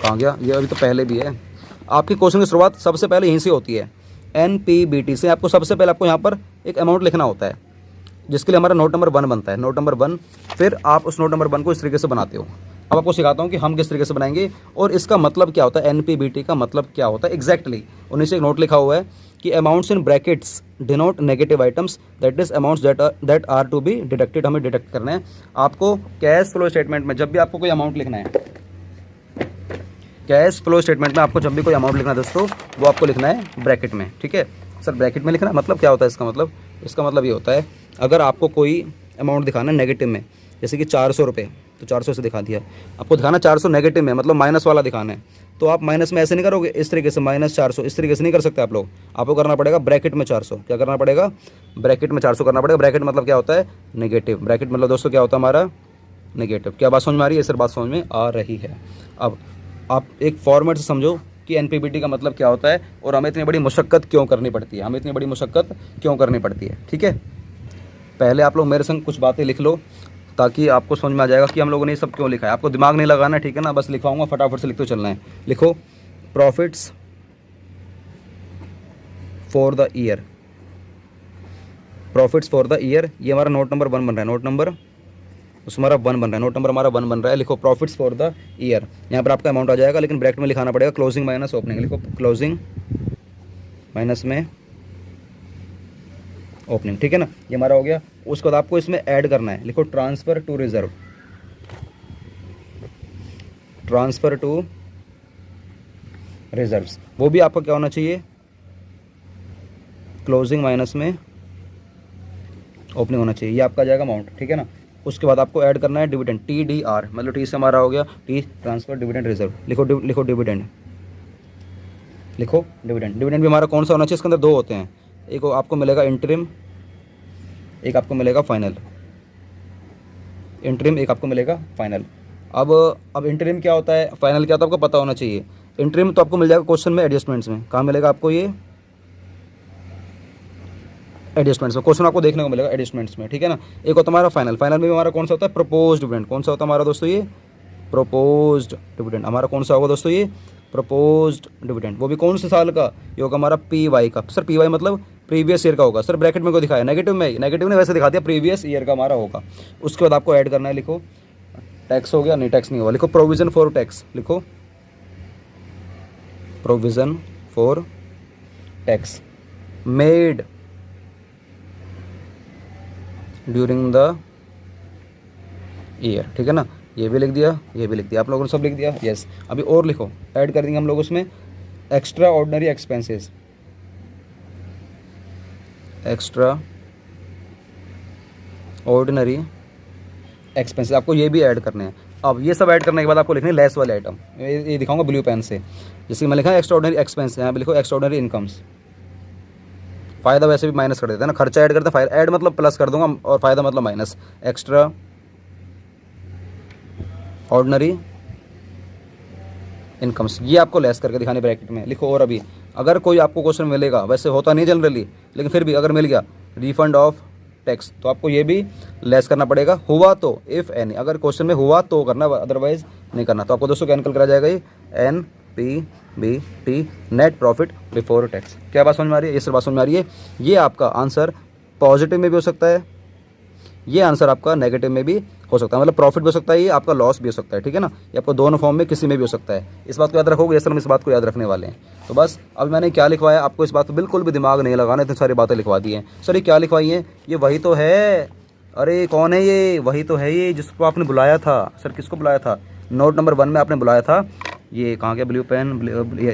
कहाँ गया ये, अभी तो पहले भी है। आपकी क्वेश्चन की शुरुआत सबसे पहले यहीं से होती है, NPBT से। आपको सबसे पहले आपको यहाँ पर एक अमाउंट लिखना होता है, जिसके लिए हमारा नोट नंबर 1 बनता है, नोट नंबर 1। फिर आप उस नोट नंबर 1 को इस तरीके से बनाते हो। अब आपको सिखाता हूँ कि हम किस तरीके से बनाएंगे और इसका मतलब क्या होता है, NPBT का मतलब क्या होता है एग्जैक्टली। और नीचे एक नोट लिखा हुआ है कि amounts in brackets denote negative items, that is amounts that are to be deducted. हमें डिडक्ट करना है। आपको कैश फ्लो स्टेटमेंट में जब भी आपको कोई अमाउंट लिखना है, कैश फ्लो स्टेटमेंट में आपको जब भी कोई अमाउंट लिखना है दोस्तों, वो आपको लिखना है ब्रैकेट में, ठीक है। सर ब्रैकेट में लिखना मतलब क्या होता है, इसका मतलब ये होता है अगर आपको कोई अमाउंट दिखाना है नेगेटिव में, जैसे कि 400 रुपये, तो 400 से दिखा दिया। आपको दिखाना 400 नेगेटिव में, मतलब माइनस वाला दिखाना है। तो आप माइनस में ऐसे नहीं करोगे, इस तरीके से -400 इस तरीके से नहीं कर सकते आप लोग। आपको करना पड़ेगा ब्रैकेट में 400। क्या करना पड़ेगा? ब्रैकेट में 400 करना पड़ेगा। ब्रैकेट मतलब क्या होता है? नेगेटिव। ब्रैकेट मतलब दोस्तों क्या होता है हमारा? नेगेटिव। क्या बात समझ में आ रही है? सर बात समझ में आ रही है। अब आप एक फॉर्मेट से समझो कि एनपीबीटी का मतलब क्या होता है और हमें इतनी बड़ी मुशक्क़त क्यों करनी पड़ती है, हमें इतनी बड़ी मुशक्क़त क्यों करनी पड़ती है। ठीक है, पहले आप लोग मेरे संग कुछ बातें लिख लो ताकि आपको समझ में आ जाएगा कि हम लोगों ने ये सब क्यों लिखा है। आपको दिमाग नहीं लगाना है, ठीक है ना, बस लिखवाऊंगा, फटाफट से लिखते चलना है। लिखो profits for the year. Profits for the year, ये हमारा नोट नंबर 1 बन रहा है। नोट नंबर उसमें हमारा 1 बन रहा है। नोट नंबर हमारा 1 बन रहा है। लिखो प्रॉफिट्स फॉर द ईयर। यहाँ पर आपका अमाउंट आ जाएगा, लेकिन ब्रैकेट में लिखाना पड़ेगा क्लोजिंग माइनस ओपनिंग। लिखो क्लोजिंग माइनस में ओपनिंग। ठीक है ना, ये हमारा हो गया। उसके बाद आपको इसमें ऐड करना है। लिखो transfer to reserve. Transfer to reserves, वो भी आपका क्या होना चाहिए? क्लोजिंग माइनस में ओपनिंग होना चाहिए। ये आपका जाएगा अमाउंट। ठीक है ना, उसके बाद आपको ऐड करना है डिविडेंड, TDR, मतलब टी से हमारा हो गया टी, ट्रांसफर डिविडेंड रिजर्व। लिखो लिखो डिविडेंड। लिखो डिविडेंड। डिविडेंड भी हमारा कौन सा होना चाहिए? इसके अंदर 2 होते हैं, एक आपको मिलेगा इंटरिम, एक आपको मिलेगा फाइनल। इंटरिम, एक आपको मिलेगा फाइनल। अब इंटरिम क्या होता है, फाइनल क्या होता है, आपको पता होना चाहिए। इंटरिम तो आपको मिल जाएगा क्वेश्चन में एडजस्टमेंट्स में। कहाँ मिलेगा आपको? ये एडजस्टमेंट्स में, क्वेश्चन आपको देखने को मिलेगा एडजस्टमेंट्स में। ठीक है ना, एक होता है हमारा फाइनल। फाइनल में हमारा कौन सा होता है? Proposed dividend. कौन सा होता है हमारा दोस्तों? ये प्रपोज्ड डिविडेंड हमारा कौन सा होगा दोस्तों? ये प्रपोज्ड डिविडेंड। वो भी कौन से साल का? ये होगा हमारा PY का। सर PY मतलब प्रीवियस ईयर का होगा। सर ब्रैकेट में को दिखाया नेगेटिव में, नेगेटिव ने वैसे दिखा दिया, प्रीवियस ईयर का हमारा होगा। उसके बाद आपको ऐड करना है। लिखो टैक्स हो गया, नहीं टैक्स नहीं होगा। लिखो प्रोविजन फॉर टैक्स। लिखो provision for tax made during the year. ठीक है ना, ये भी लिख दिया, ये भी लिख दिया, आप लोगों ने सब लिख दिया। यस, अभी और लिखो, ऐड कर देंगे हम लोग उसमें extra ordinary expenses. Extra ordinary expenses आपको ये भी ऐड करने हैं। अब ये सब ऐड करने के बाद आपको लिखने हैं लेस वाले आइटम। ये दिखाऊंगा ब्लू पेन से। जैसे मैं लिखा है एक्स्ट्रा ऑर्डिनरी एक्सपेंस, यहाँ पे लिखो एक्स्ट्रा ऑर्डिनरी इनकम्स। फ़ायदा वैसे भी माइनस कर देते हैं ना, खर्चा ऐड करते हैं, ऐड मतलब प्लस कर दूंगा और फ़ायदा मतलब माइनस। एक्स्ट्रा ऑर्डिनरी इनकम्स, ये आपको लेस करके दिखाने ब्रैकेट में। लिखो और अभी अगर कोई आपको क्वेश्चन मिलेगा, वैसे होता नहीं जनरली, लेकिन फिर भी अगर मिल गया, रिफंड ऑफ टैक्स, तो आपको ये भी लेस करना पड़ेगा। हुआ तो, इफ़ एनी, अगर क्वेश्चन में हुआ तो करना, अदरवाइज नहीं करना। तो आपको दोस्तों क्या निकल कर आ जाएगा? ये NPBT, net profit before tax. क्या बात समझ में आ रही है? ये सब बात समझ में आ रही है। ये आपका आंसर पॉजिटिव में भी हो सकता है, ये आंसर आपका नेगेटिव में भी हो सकता है, मतलब प्रॉफिट भी हो सकता है, ये आपका लॉस भी हो सकता है। ठीक है ना, ये आपको दोनों फॉर्म में किसी में भी हो सकता है। इस बात को याद रखोगे? ये सर हम इस बात को याद रखने वाले हैं। तो बस अब मैंने क्या लिखवाया, आपको इस बात पर बिल्कुल भी दिमाग नहीं लगाना, इतनी सारी बातें लिखवा दी हैं। सर ये क्या लिखवाई है? ये वही तो है, अरे कौन है ये? वही तो है ये जिसको आपने बुलाया था। सर किसको बुलाया था? नोट नंबर 1 में आपने बुलाया था। ये कहाँ गया ब्लू पेन,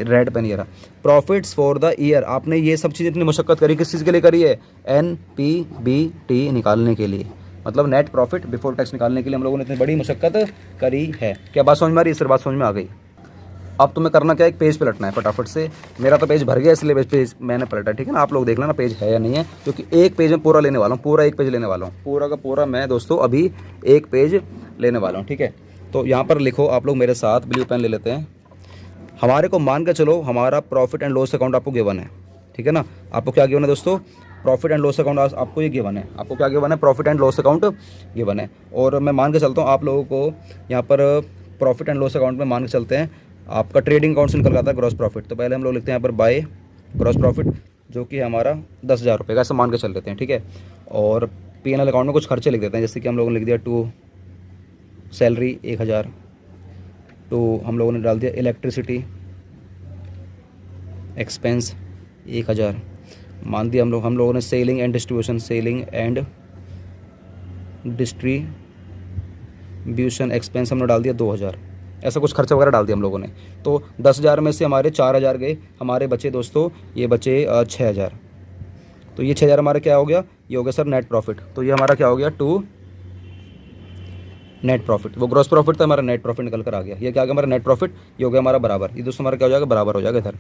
रेड पेन, ये रहा। प्रॉफिट्स फॉर द ईयर, आपने ये सब चीज़ इतनी मुशक्क़त करी, किस चीज़ के लिए करी है? NPBT निकालने के लिए, मतलब नेट प्रॉफिट बिफोर टैक्स निकालने के लिए हम लोगों ने इतनी बड़ी मुशक्क़त करी है। क्या बात समझ में आ रही है? सर बात समझ में आ गई। अब तुम्हें करना क्या है, एक पेज पे लटना है फटाफट से। मेरा तो पेज भर गया इसलिए पेज मैंने पलटा, ठीक है ना। आप लोग देख लेना पेज है या नहीं है, क्योंकि एक पेज में पूरा लेने वाला हूँ, पूरा एक पेज लेने वाला हूँ, पूरा का पूरा मैं दोस्तों अभी एक पेज लेने वाला हूँ, ठीक है। तो यहाँ पर लिखो आप लोग मेरे साथ, ब्लू पेन ले लेते हैं। हमारे को मान के चलो हमारा प्रॉफिट एंड लॉस अकाउंट आपको गिवन है, ठीक है ना। आपको क्या गिवन है दोस्तों? प्रॉफिट एंड लॉस अकाउंट आपको ये गिवन है। आपको क्या गिवन है? Profit and loss account given है। और मैं मान के चलता हूँ आप लोगों को यहाँ पर प्रॉफिट एंड लॉस अकाउंट में मान के चलते हैं आपका ट्रेडिंग अकाउंट से निकल जाता है ग्रॉस प्रॉफिट। तो पहले हम लोग लिखते हैं यहाँ पर बाय ग्रॉस प्रॉफिट, जो कि हमारा 10,000 रुपये का, ऐसा मान के चल लेते हैं, ठीक है। और P&L अकाउंट में कुछ खर्चे लिख देते हैं, जैसे कि हम लोगों ने लिख दिया टू सैलरी 1,000, टू हम लोगों ने डाल दिया इलेक्ट्रिसिटी एक्सपेंस 1,000, मान दिया हम लोगों ने सेलिंग एंड डिस्ट्रीब्यूशन एक्सपेंस हमने डाल दिया 2,000। ऐसा कुछ खर्चा वगैरह डाल दिया हम लोगों ने। तो 10,000 में से हमारे 4,000 गए, हमारे बचे दोस्तों, ये बचे 6,000। तो ये 6,000 हमारा क्या हो गया? ये हो गया सर नेट प्रॉफिट। तो ये हमारा क्या हो गया? टू नेट प्रॉफिट, वो ग्रॉस प्रॉफिट था, हमारा नेट प्रॉफिट निकल कर आ गया। ये क्या आ गया हमारा नेट प्रॉफिट, ये हो गया हमारा बराबर, ये दोस्तों हमारा क्या हो जाएगा बराबर हो जाएगा इधर,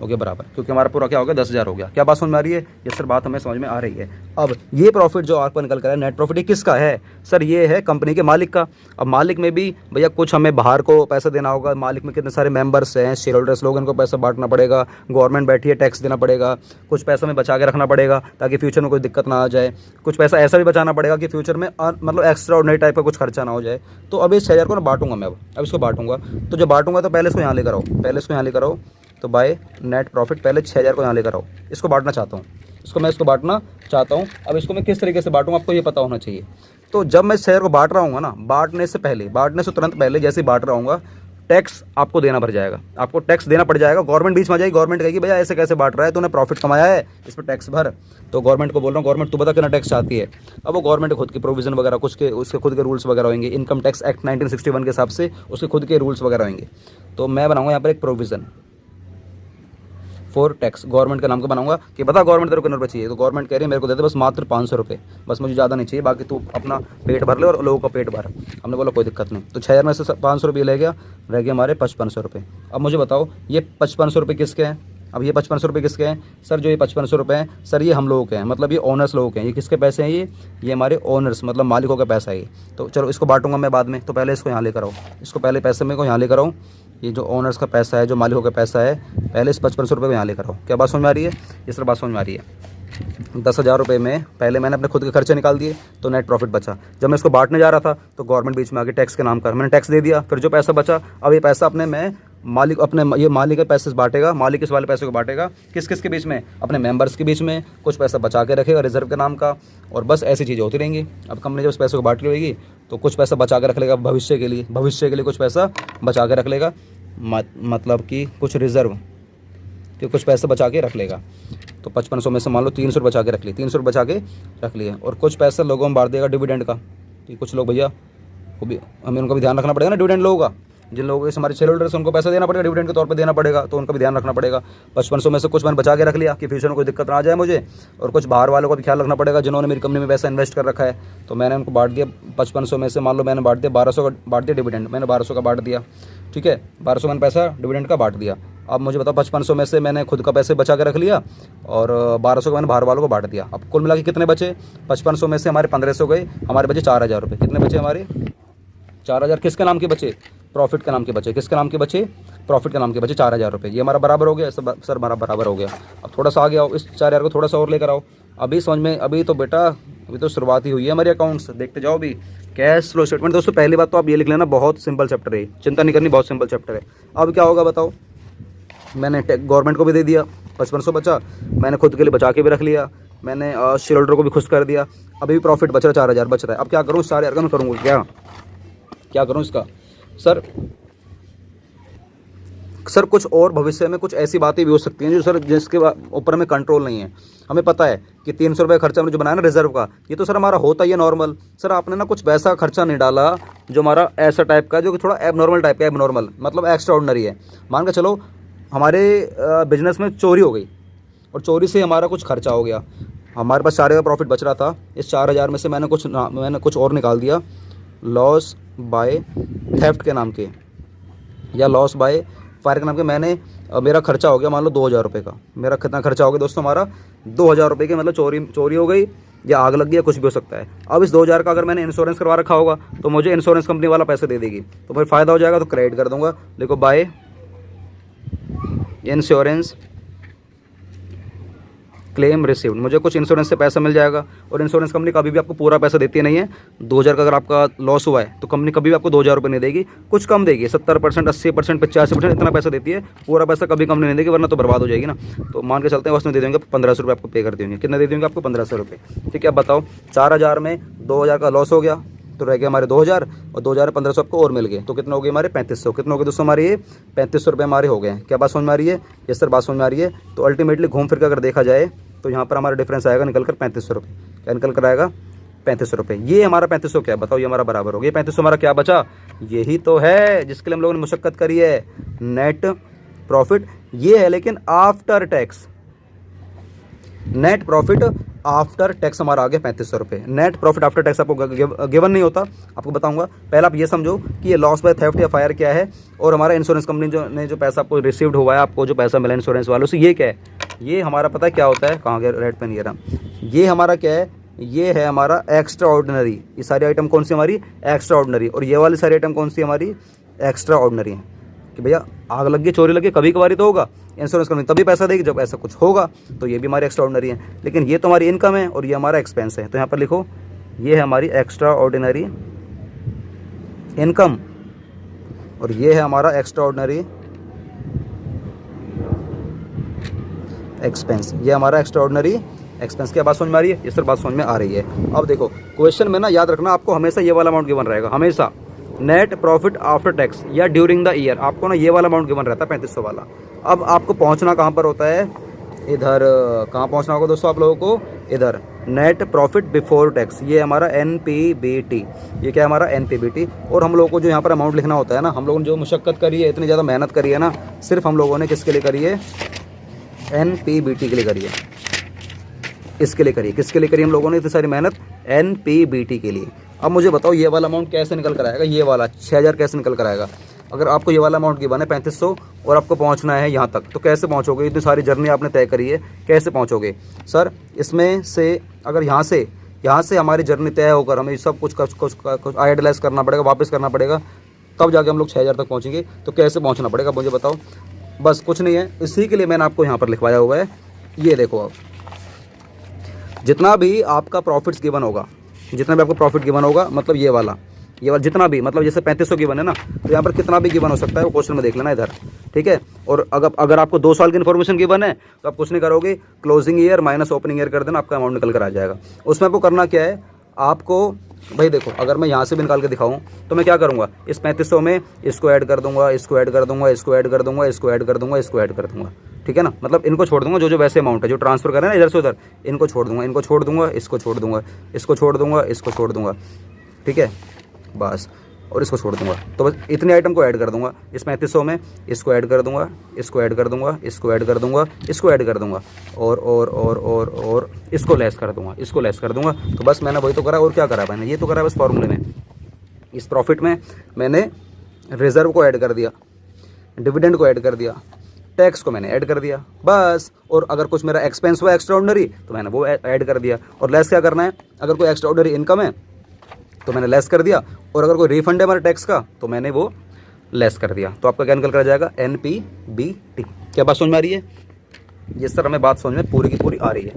हो गया बराबर, क्योंकि हमारा पूरा क्या हो गया 10,000 हो गया। क्या बात समझ में आ रही है? ये सर बात हमें समझ में आ रही है। अब ये प्रॉफिट जो आपको निकल कर है नेट प्रॉफिट, ये किसका है सर? ये है कंपनी के मालिक का। अब मालिक में भी भैया कुछ हमें बाहर को पैसा देना होगा, मालिक में कितने सारे मेंबर्स हैं, शेयर होल्डर्स लोग, इनको पैसा बांटना पड़ेगा, गवर्नमेंट बैठी है टैक्स देना पड़ेगा, कुछ पैसा हमें बचा के रखना पड़ेगा ताकि फ्यूचर में कोई दिक्कत ना आ जाए, कुछ पैसा ऐसा भी बचाना पड़ेगा कि फ्यूचर में मतलब एक्स्ट्रा ऑर्डिनरी टाइप का कुछ खर्चा ना हो जाए। तो अब इस 6,000 को ना बांटूंगा मैं, अब इसको बांटूंगा। तो जब बांटूंगा तो पहले इसको यहाँ लेकर आओ, पहले इसको यहाँ लेकर आओ। तो बाय नेट प्रॉफिट पहले 6,000 को यहाँ लेकर आओ, इसको बांटना चाहता हूँ, इसको बांटना चाहता हूँ। अब इसको मैं किस तरीके से बांटूंगा आपको ये पता होना चाहिए। तो जब मैं 6,000 को बांट रहा हूँ ना, बांटने से पहले, बांटने से तुरंत पहले जैसे ही बांट रहा हूँ, टैक्स आपको देना पड़ जाएगा, आपको टैक्स देना पड़ जाएगा। गवर्नमेंट बीच में आ जाएगी, गवर्नमेंट कहेगी भैया ऐसे कैसे बांट रहा है, तूने प्रॉफिट कमाया है, इस पर टैक्स भर। तो गवर्नमेंट को बोल रहा हूँ, गवर्नमेंट तू बता कितना टैक्स चाहती है। अब वो गवर्नमेंट खुद की प्रोविजन वगैरह कुछ के, उसके खुद के रूल्स वगैरह होंगे, इनकम टैक्स एक्ट 1961 के हिसाब से उसके खुद के रूल्स वगैरह होंगे। तो मैं बनाऊंगा यहाँ पर एक प्रोविज़न फॉर टैक्स, गवर्नमेंट के नाम का बनाऊंगा कि बता गवर्नमेंट तेरे को कितने रुपये चाहिए। तो गवर्नमेंट कह रही है मेरे को दे दे बस मात्र 500 रुपये, बस मुझे ज़्यादा नहीं चाहिए, बाकी तू अपना पेट भर ले और लोगों का पेट भर। हमने बोला कोई दिक्कत नहीं। तो 6,000 में से 500 रुपये ले गया, रह गया हमारे 5500 रुपये। अब मुझे बताओ ये 5500 रुपये किसके हैं? अब ये 5500 रुपये किसके हैं सर? जो ये 5500 रुपये हैं सर, ये हम लोगों के हैं, मतलब ये ओनर्स लोगों के हैं। ये किसके पैसे हैं? ये हमारे ओनर्स मतलब मालिकों का पैसा है ये। तो चलो इसको बांटूंगा मैं बाद में, तो पहले इसको यहाँ लेकर आओ, इसको पहले पैसे में को यहाँ लेकर आओ। ये जो ओनर्स का पैसा है, जो मालिकों का पैसा है, पहले इस 5500 रुपये को यहाँ लेकर आओ। क्या बात समझ में आ रही है? इस तरह बात समझ में आ रही है। 10,000 रुपये में पहले मैंने अपने खुद के खर्चे निकाल दिए, तो नेट प्रॉफिट बचा। जब मैं इसको बांटने जा रहा था तो गवर्नमेंट बीच में आके टैक्स के नाम कर मैंने टैक्स दे दिया। फिर जो पैसा बचा, अब ये पैसा अपने मैं मालिक, अपने ये मालिक के पैसे से बांटेगा, मालिक इस वाले पैसे को बांटेगा किस किस के बीच में? अपने मेंबर्स के बीच में। कुछ पैसा बचा के रखेगा रिजर्व के नाम का, और बस ऐसी चीज़ें होती रहेंगी। अब कंपनी जब उस पैसे को बांट ली होगी तो कुछ पैसा बचा के रख लेगा भविष्य के लिए, भविष्य के लिए कुछ पैसा बचा के रख लेगा, मतलब कि कुछ रिजर्व कि कुछ पैसा बचा के रख लेगा। तो 5500 में से मान लो 300 बचा के रख लिए, 300 बचा के रख लिए, और कुछ पैसा लोगों में बांट देगा डिविडेंड का। कि कुछ लोग भैया वो भी, हमें उनका भी ध्यान रखना पड़ेगा ना, डिविडेंड लोगों का, जिन लोगों के हमारे शेयर होल्डर्स उनको पैसा देना पड़ेगा, डिविडेंड के तौर पे देना पड़ेगा, तो उनका भी ध्यान रखना पड़ेगा। 5500 में से कुछ मैंने बचा के रख लिया कि फ्यूचर में कोई दिक्कत ना आ जाए मुझे, और कुछ बाहर वालों का भी ख्याल रखना पड़ेगा जिन्होंने मेरी कंपनी में पैसा इन्वेस्ट कर रखा है। तो मैंने उनको बांट दिया 5500 में से, मान लो मैंने बांट दिया 1200 का, बांट दिया डिविडेंड, मैंने 1200 का बांट दिया, ठीक है, 1200 मैंने पैसा डिविडेंड का बांट दिया। अब मुझे बताओ 5500 में से मैंने खुद का पैसे बचा के रख लिया, और 1200 का मैंने बाहर वालों को बांट दिया। अब कुल मिला के कितने बचे? 5500 में से हमारे 1500 गए, हमारे बचे 4000 रुपये। कितने बचे हमारे? 4000 किसके नाम के बचे? प्रॉफिट के नाम के बचे। किसके नाम के बचे? प्रॉफिट के नाम के बचे 4000 रुपये। ये हमारा बराबर हो गया सर, हमारा बराबर हो गया। अब थोड़ा सा आगे आओ, इस 4000 को थोड़ा सा और लेकर आओ। अभी समझ में, अभी तो बेटा अभी तो शुरुआत ही हुई है हमारे अकाउंट्स, देखते जाओ। अभी कैश फ्लो स्टेटमेंट दोस्तों, पहली बात तो आप ये लिख लेना, बहुत सिंपल चैप्टर है, चिंता नहीं करनी, बहुत सिंपल चैप्टर है। अब क्या होगा बताओ? मैंने गवर्नमेंट को भी दे दिया, 5500 बचा, मैंने खुद के लिए बचा के भी रख लिया, मैंने शेयर होल्डर को भी खुश कर दिया। अभी भी प्रॉफिट बच रहा है, 4000 बच रहा है। अब क्या करूँ? 4000 का मैं करूँगा क्या करूँ इसका? सर कुछ और भविष्य में कुछ ऐसी बातें भी हो सकती हैं जो सर जिसके ऊपर हमें कंट्रोल नहीं है। हमें पता है कि 300 रुपये खर्चा हमने जो बनाया ना रिजर्व का, ये तो सर हमारा होता ही है नॉर्मल। सर आपने ना कुछ वैसा खर्चा नहीं डाला जो हमारा ऐसा टाइप का, जो कि थोड़ा एबनॉर्मल टाइप का, एबनॉर्मल मतलब एक्स्ट्रा ऑर्डिनरी है। मान के चलो हमारे बिजनेस में चोरी हो गई, और चोरी से हमारा कुछ खर्चा हो गया, हमारे पास 4000 प्रॉफिट बच रहा था, इस 4000 में से मैंने कुछ और निकाल दिया, लॉस बाय थेफ्ट के नाम के या लॉस बाय फायर के नाम के। मैंने मेरा खर्चा हो गया मान लो 2000 रुपये का। मेरा कितना खर्चा हो गया दोस्तों? हमारा 2000 रुपये के, मतलब चोरी हो गई या आग लग गई या कुछ भी हो सकता है। अब इस 2000 का अगर मैंने इंश्योरेंस करवा रखा होगा तो मुझे इंश्योरेंस कंपनी वाला पैसे दे देगी, तो फिर फ़ायदा हो जाएगा, तो क्रेडिट कर दूंगा। देखो बाय इंश्योरेंस क्लेम रिसीव्ड, मुझे कुछ इंश्योरेंस से पैसा मिल जाएगा। और इंश्योरेंस कंपनी कभी भी आपको पूरा पैसा देती नहीं है। 2000 का अगर आपका लॉस हुआ है तो कंपनी कभी भी आपको 2000 रुपये नहीं देगी, कुछ कम देगी, 70%, 80%, 85% इतना पैसा देती है। पूरा पैसा कभी कंपनी नहीं देगी, वरना तो बर्बाद हो जाएगी ना। तो मान के चलते हैं उसमें दे देंगे 1500 रुपये आपको पे कर देंगे। कितना दे देंगे आपको? 1500 रुपये। ठीक है, अब बताओ 4000 में 2000 का लॉस हो गया तो रह गया हमारे 2000, और 2000 1500 आपको और मिल गए, तो कितना हो गए हमारे? 3500। कितना हो गए दोस्तों हमारे? ये 3500 रुपये हमारे हो गए। क्या बात समझ में आ रही है? ये सर बात समझ में आ रही है। तो अल्टीमेटली घूम फिर कर अगर देखा जाए तो यहाँ पर हमारा डिफरेंस आएगा निकल कर 3500 रुपये। क्या निकल कर आएगा? 3500 रुपये। ये हमारा 3500 क्या बताओ? ये हमारा बराबर हो गया। 3500 हमारा क्या बचा? यही तो है जिसके लिए हम लोगों ने मुशक्कत करी है, नेट प्रॉफिट। ये है लेकिन after tax, net profit after tax हमारा आ गया 3500 रुपये। नेट प्रॉफिट आफ्टर टैक्स आपको गिवन नहीं होता, आपको बताऊंगा। पहले आप ये समझो कि ये लॉस बाय थेफ्ट या फायर क्या है, और हमारा इंश्योरेंस कंपनी जो पैसा आपको रिसीव्ड हुआ है, आपको जो पैसा मिला इंश्योरेंस वालों से, ये क्या है, ये हमारा पता है क्या होता है, कहाँ गया रेड पेन, ये रहा, ये हमारा क्या है, ये है हमारा एक्स्ट्रा ऑर्डिनरी। ये सारी आइटम कौन सी हमारी, एक्स्ट्रा ऑर्डिनरी, और ये वाली सारी आइटम कौन सी हमारी, एक्स्ट्रा ऑर्डिनरी है। कि भैया आग लग गई, चोरी लगी, कभी कभार तो होगा, इंश्योरेंस कंपनी तभी पैसा देगी जब ऐसा कुछ होगा, तो ये भी हमारी एक्स्ट्रा ऑर्डिनरी है। लेकिन ये तो हमारी इनकम है और ये हमारा एक्सपेंस है, तो यहाँ पर लिखो ये है हमारी एक्स्ट्रा ऑर्डिनरी इनकम और ये है हमारा एक्स्ट्रा ऑर्डिनरी एक्सपेंस, ये हमारा एक्स्ट्रा ऑर्डिनरी एक्सपेंस। क्या बात समझ में आ रही है, ये सर बात समझ में आ रही है। अब देखो क्वेश्चन में ना याद रखना, आपको हमेशा ये वाला अमाउंट गिवन रहेगा, हमेशा नेट प्रॉफिट आफ्टर टैक्स या ड्यूरिंग द ईयर, आपको ना ये वाला अमाउंट गिवन रहता है 3500 वाला। अब आपको पहुंचना कहाँ पर होता है, इधर कहाँ पहुंचना होगा दोस्तों आप लोगों को, इधर नेट प्रॉफिट बिफोर टैक्स, ये हमारा NPBT, ये क्या है हमारा NPBT। और हम लोगों को जो यहाँ पर अमाउंट लिखना होता है ना, हम लोगों ने जो मुशक्क़त करी है, इतनी ज़्यादा मेहनत करी है ना, सिर्फ हम लोगों ने किसके लिए करी है, NPBT के लिए करी है, इसके लिए करिए, किसके लिए करिए हम लोगों ने इतनी सारी मेहनत, NPBT के लिए। अब मुझे बताओ ये वाला अमाउंट कैसे निकल कर आएगा, ये वाला 6000 कैसे निकल कर आएगा। अगर आपको ये वाला अमाउंट गिवन है 3500 और आपको पहुंचना है यहाँ तक, तो कैसे पहुंचोगे, इतनी सारी जर्नी आपने तय करी है, कैसे पहुंचोगे सर। इसमें से अगर यहाँ से हमारी जर्नी तय होकर हमें सब कुछ आइडलाइज करना पड़ेगा, वापस करना पड़ेगा, तब जाके हम लोग 6000 तक पहुँचेंगे। तो कैसे पहुँचना पड़ेगा मुझे बताओ। बस कुछ नहीं है, इसी के लिए मैंने आपको यहाँ पर लिखवाया हुआ है। ये देखो अब जितना भी आपका प्रॉफिट्स गिवन होगा, जितना भी आपको प्रॉफिट गिवन होगा, मतलब ये वाला जितना भी, मतलब जैसे 3500 गिवन है ना, तो यहाँ पर कितना भी गिवन हो सकता है, वो क्वेश्चन में देख लेना इधर, ठीक है। और अगर आपको 2 साल की इन्फॉर्मेशन गिवन है तो आप कुछ नहीं करोगे, closing year minus opening year कर देना, आपका अमाउंट निकल कर आ जाएगा। उसमें आपको करना क्या है, आपको भाई देखो, अगर मैं यहाँ से भी निकाल के दिखाऊँ तो मैं क्या करूँगा, इस 3500 में इसको ऐड कर दूंगा, इसको ऐड कर दूंगा, इसको ऐड कर दूंगा, इसको ऐड कर दूंगा, इसको ऐड कर दूंगा, ठीक है ना। मतलब इनको छोड़ दूंगा, जो वैसे अमाउंट है जो ट्रांसफर कर रहे हैं ना इधर से उधर, इनको छोड़ दूंगा, इनको छोड़ दूंगा, इसको छोड़ दूंगा, इसको छोड़ दूंगा, इसको छोड़ दूंगा, ठीक है बस, और इसको छोड़ दूंगा। तो बस इतने आइटम को ऐड कर दूंगा इस 3500 में, इसको ऐड कर दूंगा, इसको ऐड कर दूंगा, इसको ऐड कर दूंगा, इसको ऐड कर दूंगा, और इसको लेस कर दूंगा, इसको लेस कर दूंगा। तो बस मैंने वही तो करा, और क्या करा मैंने, ये तो करा बस फॉर्मूले में। इस प्रॉफिट में मैंने रिजर्व को ऐड कर दिया, डिविडेंड को ऐड कर दिया, टैक्स को मैंने ऐड कर दिया बस। और अगर कुछ मेरा एक्सपेंस हुआ एक्स्ट्रा ऑर्डिनरी तो मैंने वो ऐड कर दिया। और लेस क्या करना है, अगर कोई एक्स्ट्रा ऑर्डिनरी इनकम है तो मैंने लेस कर दिया, और अगर कोई रिफंड है हमारे टैक्स का तो मैंने वो लेस कर दिया। तो आपका क्या निकल कर जाएगा, NPBT। क्या बात समझ में आ रही है, ये सर हमें बात समझ में पूरी की पूरी आ रही है।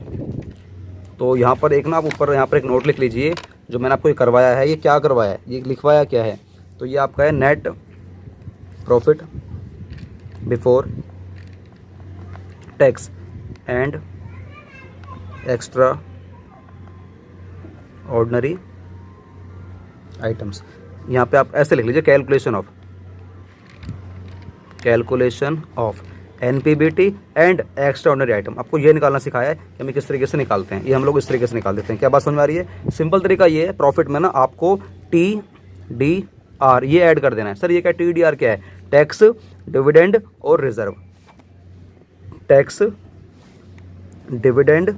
तो यहाँ पर एक ना आप ऊपर यहाँ पर एक नोट लिख लीजिए, जो मैंने आपको ये करवाया है, ये क्या करवाया है, ये लिखवाया क्या है, तो ये आपका है net profit before tax and extra ordinary items. यहाँ पे आप ऐसे लिख लीजिए, calculation of NPBT and extra ordinary item. आपको ये निकालना सिखाया है कि हमें किस तरीके से निकालते हैं, ये हम लोग इस तरीके से निकाल देते हैं। क्या बात समझ में आ रही है, सिंपल तरीका ये है, प्रॉफिट में ना आपको TDR ये ऐड कर देना है। सर ये क्या TDR क्या है, टैक्स, डिविडेंड और रिजर्व, टैक्स, डिविडेंड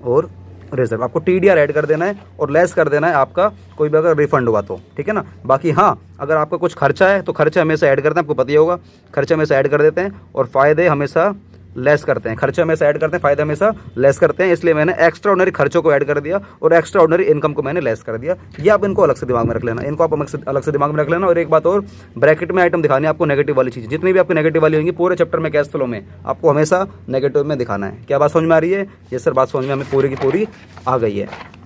और रिजर्व, आपको TDR ऐड कर देना है और लेस कर देना है आपका कोई भी अगर रिफंड हुआ तो, ठीक है ना। बाकी हाँ, अगर आपका कुछ खर्चा है तो खर्चा हमेशा ऐड करते हैं, आपको पता ही होगा, खर्चा हमेशा ऐड कर देते हैं और फ़ायदे हमेशा लेस करते हैं। खर्चे हमेशा ऐड करते हैं, फ़ायदे हमेशा लेस करते हैं, इसलिए मैंने एक्स्ट्रा ऑर्डिनरी खर्चों को ऐड कर दिया और एक्स्ट्रा ऑर्डिनरी इनकम को मैंने लेस कर दिया। ये आप इनको अलग से दिमाग में रख लेना, इनको आप अलग से दिमाग में रख लेना। और एक बात और, ब्रैकेट में आइटम दिखानी है आपको नेगेटिव वाली चीज़, जितनी भी आपकी नेगेटिव वाली होंगी पूरे चैप्टर में कैश फ्लो में आपको हमेशा नेगेटिव में दिखाना है। क्या बात समझ में आ रही है, ये सर बात समझ में हमें पूरी की पूरी आ गई है।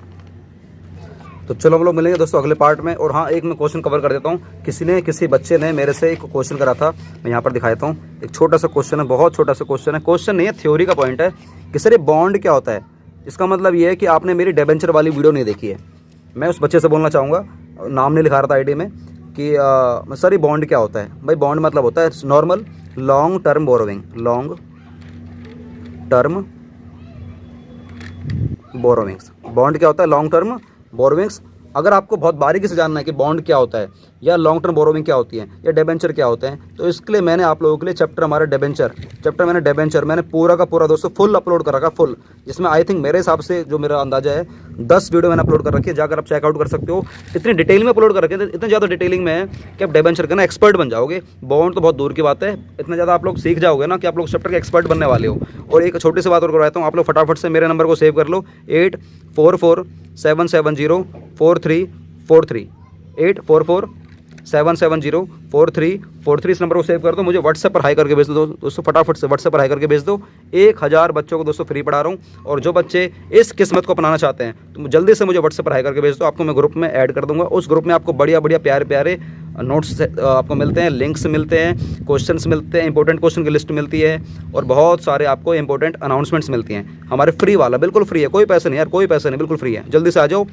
तो चलो हम लोग मिलेंगे दोस्तों अगले पार्ट में। और हाँ, एक मैं क्वेश्चन कवर कर देता हूँ। किसी बच्चे ने मेरे से एक क्वेश्चन करा था, मैं यहाँ पर दिखा देता हूँ। एक छोटा सा क्वेश्चन है, बहुत छोटा सा क्वेश्चन है, क्वेश्चन नहीं है, थ्योरी का पॉइंट है कि सर ये बॉन्ड क्या होता है। इसका मतलब ये है कि आपने मेरी डिबेंचर वाली वीडियो नहीं देखी है। मैं उस बच्चे से बोलना चाहूँगा, नाम नहीं लिखा रहा था आईडी में, कि सर ये बॉन्ड क्या होता है। भाई बॉन्ड मतलब होता है normal long term borrowing, long term borrowings. Bond क्या होता है, लॉन्ग टर्म बोरोविंग्स। अगर आपको बहुत बारीकी से जानना है कि बॉन्ड क्या होता है या लॉन्ग टर्म बोरोविंग क्या होती है या डिबेंचर क्या होते हैं, तो इसके लिए मैंने आप लोगों के लिए चैप्टर हमारा डिबेंचर मैंने पूरा का पूरा दोस्तों फुल अपलोड कर रखा, फुल, जिसमें आई थिंक मेरे हिसाब से जो मेरा अंदाजा है 10 वीडियो मैंने अपलोड कर रखी है, जाकर आप चेकआउट कर सकते हो। इतनी डिटेल में अपलोड कर रखे हैं, इतने ज़्यादा डिटेलिंग में है कि आप डिबेंचर का ना एक्सपर्ट बन जाओगे। बॉन्ड तो बहुत दूर की बात है, इतना ज़्यादा आप लोग सीख जाओगे ना कि आप लोग चैप्टर के एक्सपर्ट बनने वाले हो। और एक छोटी सी बात और करवाता हूँ, आप लोग फटाफट से मेरे नंबर को सेव कर लो, 8447704343, 8447704343। इस नंबर को सेव कर दो, मुझे व्हाट्सएप पर हाई करके भेज दो दोस्तों, फटाफट से व्हाट्सएप पर हाई करके भेज दो। 1000 बच्चों को दोस्तों फ्री पढ़ा रहा हूँ, और जो बच्चे इस किस्मत को अपनाना चाहते हैं तो जल्दी से मुझे व्हाट्सएप पर हाई करके भेज दो, आपको मैं ग्रुप में ऐड कर दूंगा। उस ग्रुप में आपको बढ़िया बढ़िया प्यारे प्यारे नोट्स आपको मिलते हैं, लिंक्स मिलते हैं, क्वेश्चंस मिलते हैं, इंपॉर्टेंट क्वेश्चन की लिस्ट मिलती है, और बहुत सारे आपको इंपॉर्टेंट अनाउंसमेंट्स मिलती हैं। हमारे फ्री वाला, बिल्कुल फ्री है, कोई पैसे नहीं यार, कोई पैसे नहीं, बिल्कुल फ्री है, जल्दी से आ जाओ।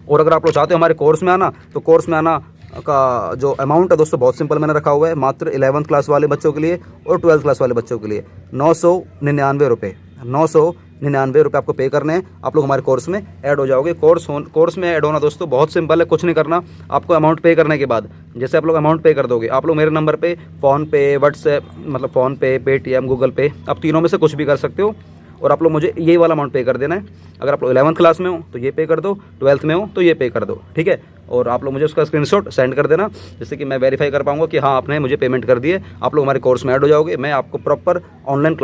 और अगर आप लोग चाहते हो हमारे कोर्स में आना, तो कोर्स में आना का जो अमाउंट है दोस्तों बहुत सिंपल मैंने रखा हुआ है, मात्र 11th क्लास वाले बच्चों के लिए और 12th क्लास वाले बच्चों के लिए 999 रुपये, 999 रुपये आपको पे करने हैं। आप लोग हमारे कोर्स में ऐड हो जाओगे। कोर्स में ऐड होना दोस्तों बहुत सिंपल है, कुछ नहीं करना। आपको अमाउंट पे करने के बाद, जैसे आप लोग अमाउंट पे कर दोगे, आप लोग मेरे नंबर पे फ़ोनपे, व्हाट्सएप, मतलब फ़ोनपे, पेटीएम, गूगल पे, आप तीनों में से कुछ भी कर सकते हो, और आप लोग मुझे ये वाला अमाउंट पे कर देना है। अगर आप लोग 11th क्लास में हो तो ये पे कर दो, 12th में हो तो ये पे कर दो, ठीक है। और आप लोग मुझे उसका स्क्रीनशॉट सेंड कर देना, जिससे कि मैं वेरीफाई कर पाऊंगा कि हाँ आपने मुझे पेमेंट कर दिए। आप लोग हमारे कोर्स में ऐड हो जाओगे। मैं आपको प्रॉपर ऑनलाइन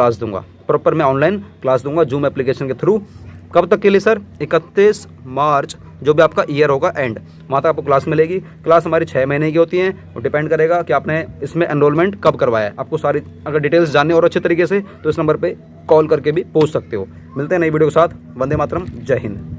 क्लास दूंगा, जूम एप्लीकेशन के थ्रू। कब तक के लिए सर? 31 मार्च, जो भी आपका ईयर होगा एंड, वहाँ तक आपको क्लास मिलेगी। क्लास हमारी 6 महीने की होती है, और डिपेंड करेगा कि आपने इसमें एनरोलमेंट कब करवाया है। आपको सारी अगर डिटेल्स जाननी और अच्छे तरीके से, तो इस नंबर पे कॉल करके भी पूछ सकते हो। मिलते हैं नई वीडियो के साथ। वंदे मातरम, जय हिंद।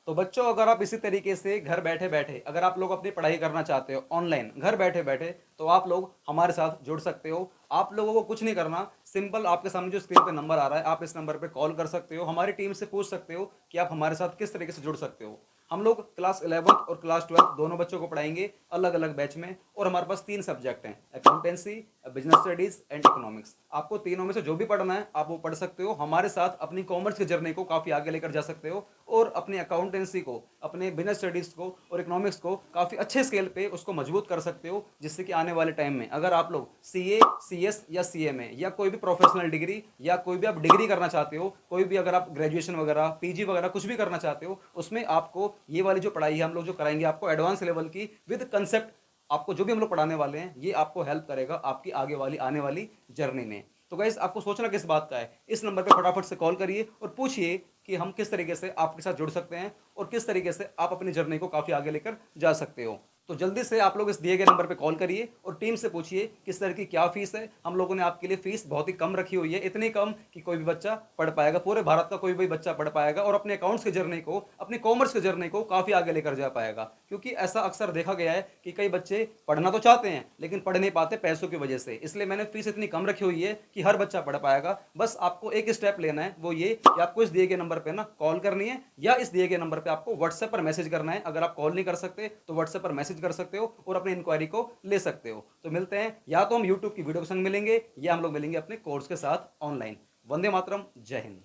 तो बच्चों, अगर आप इसी तरीके से घर बैठे बैठे अगर आप लोग अपनी पढ़ाई करना चाहते हो ऑनलाइन, घर बैठे बैठे, तो आप लोग हमारे साथ जुड़ सकते हो। आप लोगों को कुछ नहीं करना, सिंपल आपके सामने जो स्क्रीन पे नंबर आ रहा है, आप इस नंबर पे कॉल कर सकते हो। हमारी टीम से पूछ सकते हो कि आप हमारे साथ किस तरीके से जुड़ सकते हो। हम लोग क्लास 11th और क्लास 12th दोनों बच्चों को पढ़ाएंगे अलग अलग बैच में, और हमारे पास 3 सब्जेक्ट हैं, accountancy, business studies and economics. आपको तीनों में से जो भी पढ़ना है आप वो पढ़ सकते हो। हमारे साथ अपनी कॉमर्स की जर्नी को काफ़ी आगे लेकर जा सकते हो, और अपनी अकाउंटेंसी को, अपने बिजनेस स्टडीज को और इकोनॉमिक्स को काफ़ी अच्छे स्केल पे उसको मजबूत कर सकते हो, जिससे कि आने वाले टाइम में अगर आप लोग सीए, सीएस या सीए में, या कोई भी प्रोफेशनल डिग्री, या कोई भी आप डिग्री करना चाहते हो, कोई भी अगर आप ग्रेजुएशन वगैरह, पीजी वगैरह कुछ भी करना चाहते हो, उसमें आपको ये वाली जो पढ़ाई है हम लोग जो कराएंगे आपको एडवांस लेवल की विद कंसेप्ट, आपको जो भी हम लोग पढ़ाने वाले हैं ये आपको हेल्प करेगा आपकी आगे वाली आने वाली जर्नी में। तो गाइस, आपको सोचना किस बात का है, इस नंबर पे फटाफट से कॉल करिए और पूछिए कि हम किस तरीके से आपके साथ जुड़ सकते हैं, और किस तरीके से आप अपनी जर्नी को काफ़ी आगे लेकर जा सकते हो। तो जल्दी से आप लोग इस दिए गए नंबर पे कॉल करिए और टीम से पूछिए किस तरह की क्या फीस है। हम लोगों ने आपके लिए फीस बहुत ही कम रखी हुई है, इतनी कम कि कोई भी बच्चा पढ़ पाएगा, पूरे भारत का कोई भी बच्चा पढ़ पाएगा, और अपने अकाउंट्स की जर्नी को, अपनी कॉमर्स की जर्नी को काफ़ी आगे लेकर जा पाएगा। क्योंकि ऐसा अक्सर देखा गया है कि कई बच्चे पढ़ना तो चाहते हैं लेकिन पढ़ नहीं पाते पैसों की वजह से। इसलिए मैंने फीस इतनी कम रखी हुई है कि हर बच्चा पढ़ पाएगा। बस आपको एक स्टेप लेना है, वो ये कि आपको इस दिए गए नंबर पर ना कॉल करनी है, या इस दिए गए नंबर पर आपको व्हाट्सएप पर मैसेज करना है। अगर आप कॉल नहीं कर सकते तो व्हाट्सएप पर मैसेज कर सकते हो और अपनी इंक्वायरी को ले सकते हो। तो मिलते हैं, या तो हम यूट्यूब की वीडियो के संग मिलेंगे, या हम लोग मिलेंगे अपने कोर्स के साथ ऑनलाइन। वंदे मातरम, जय हिंद।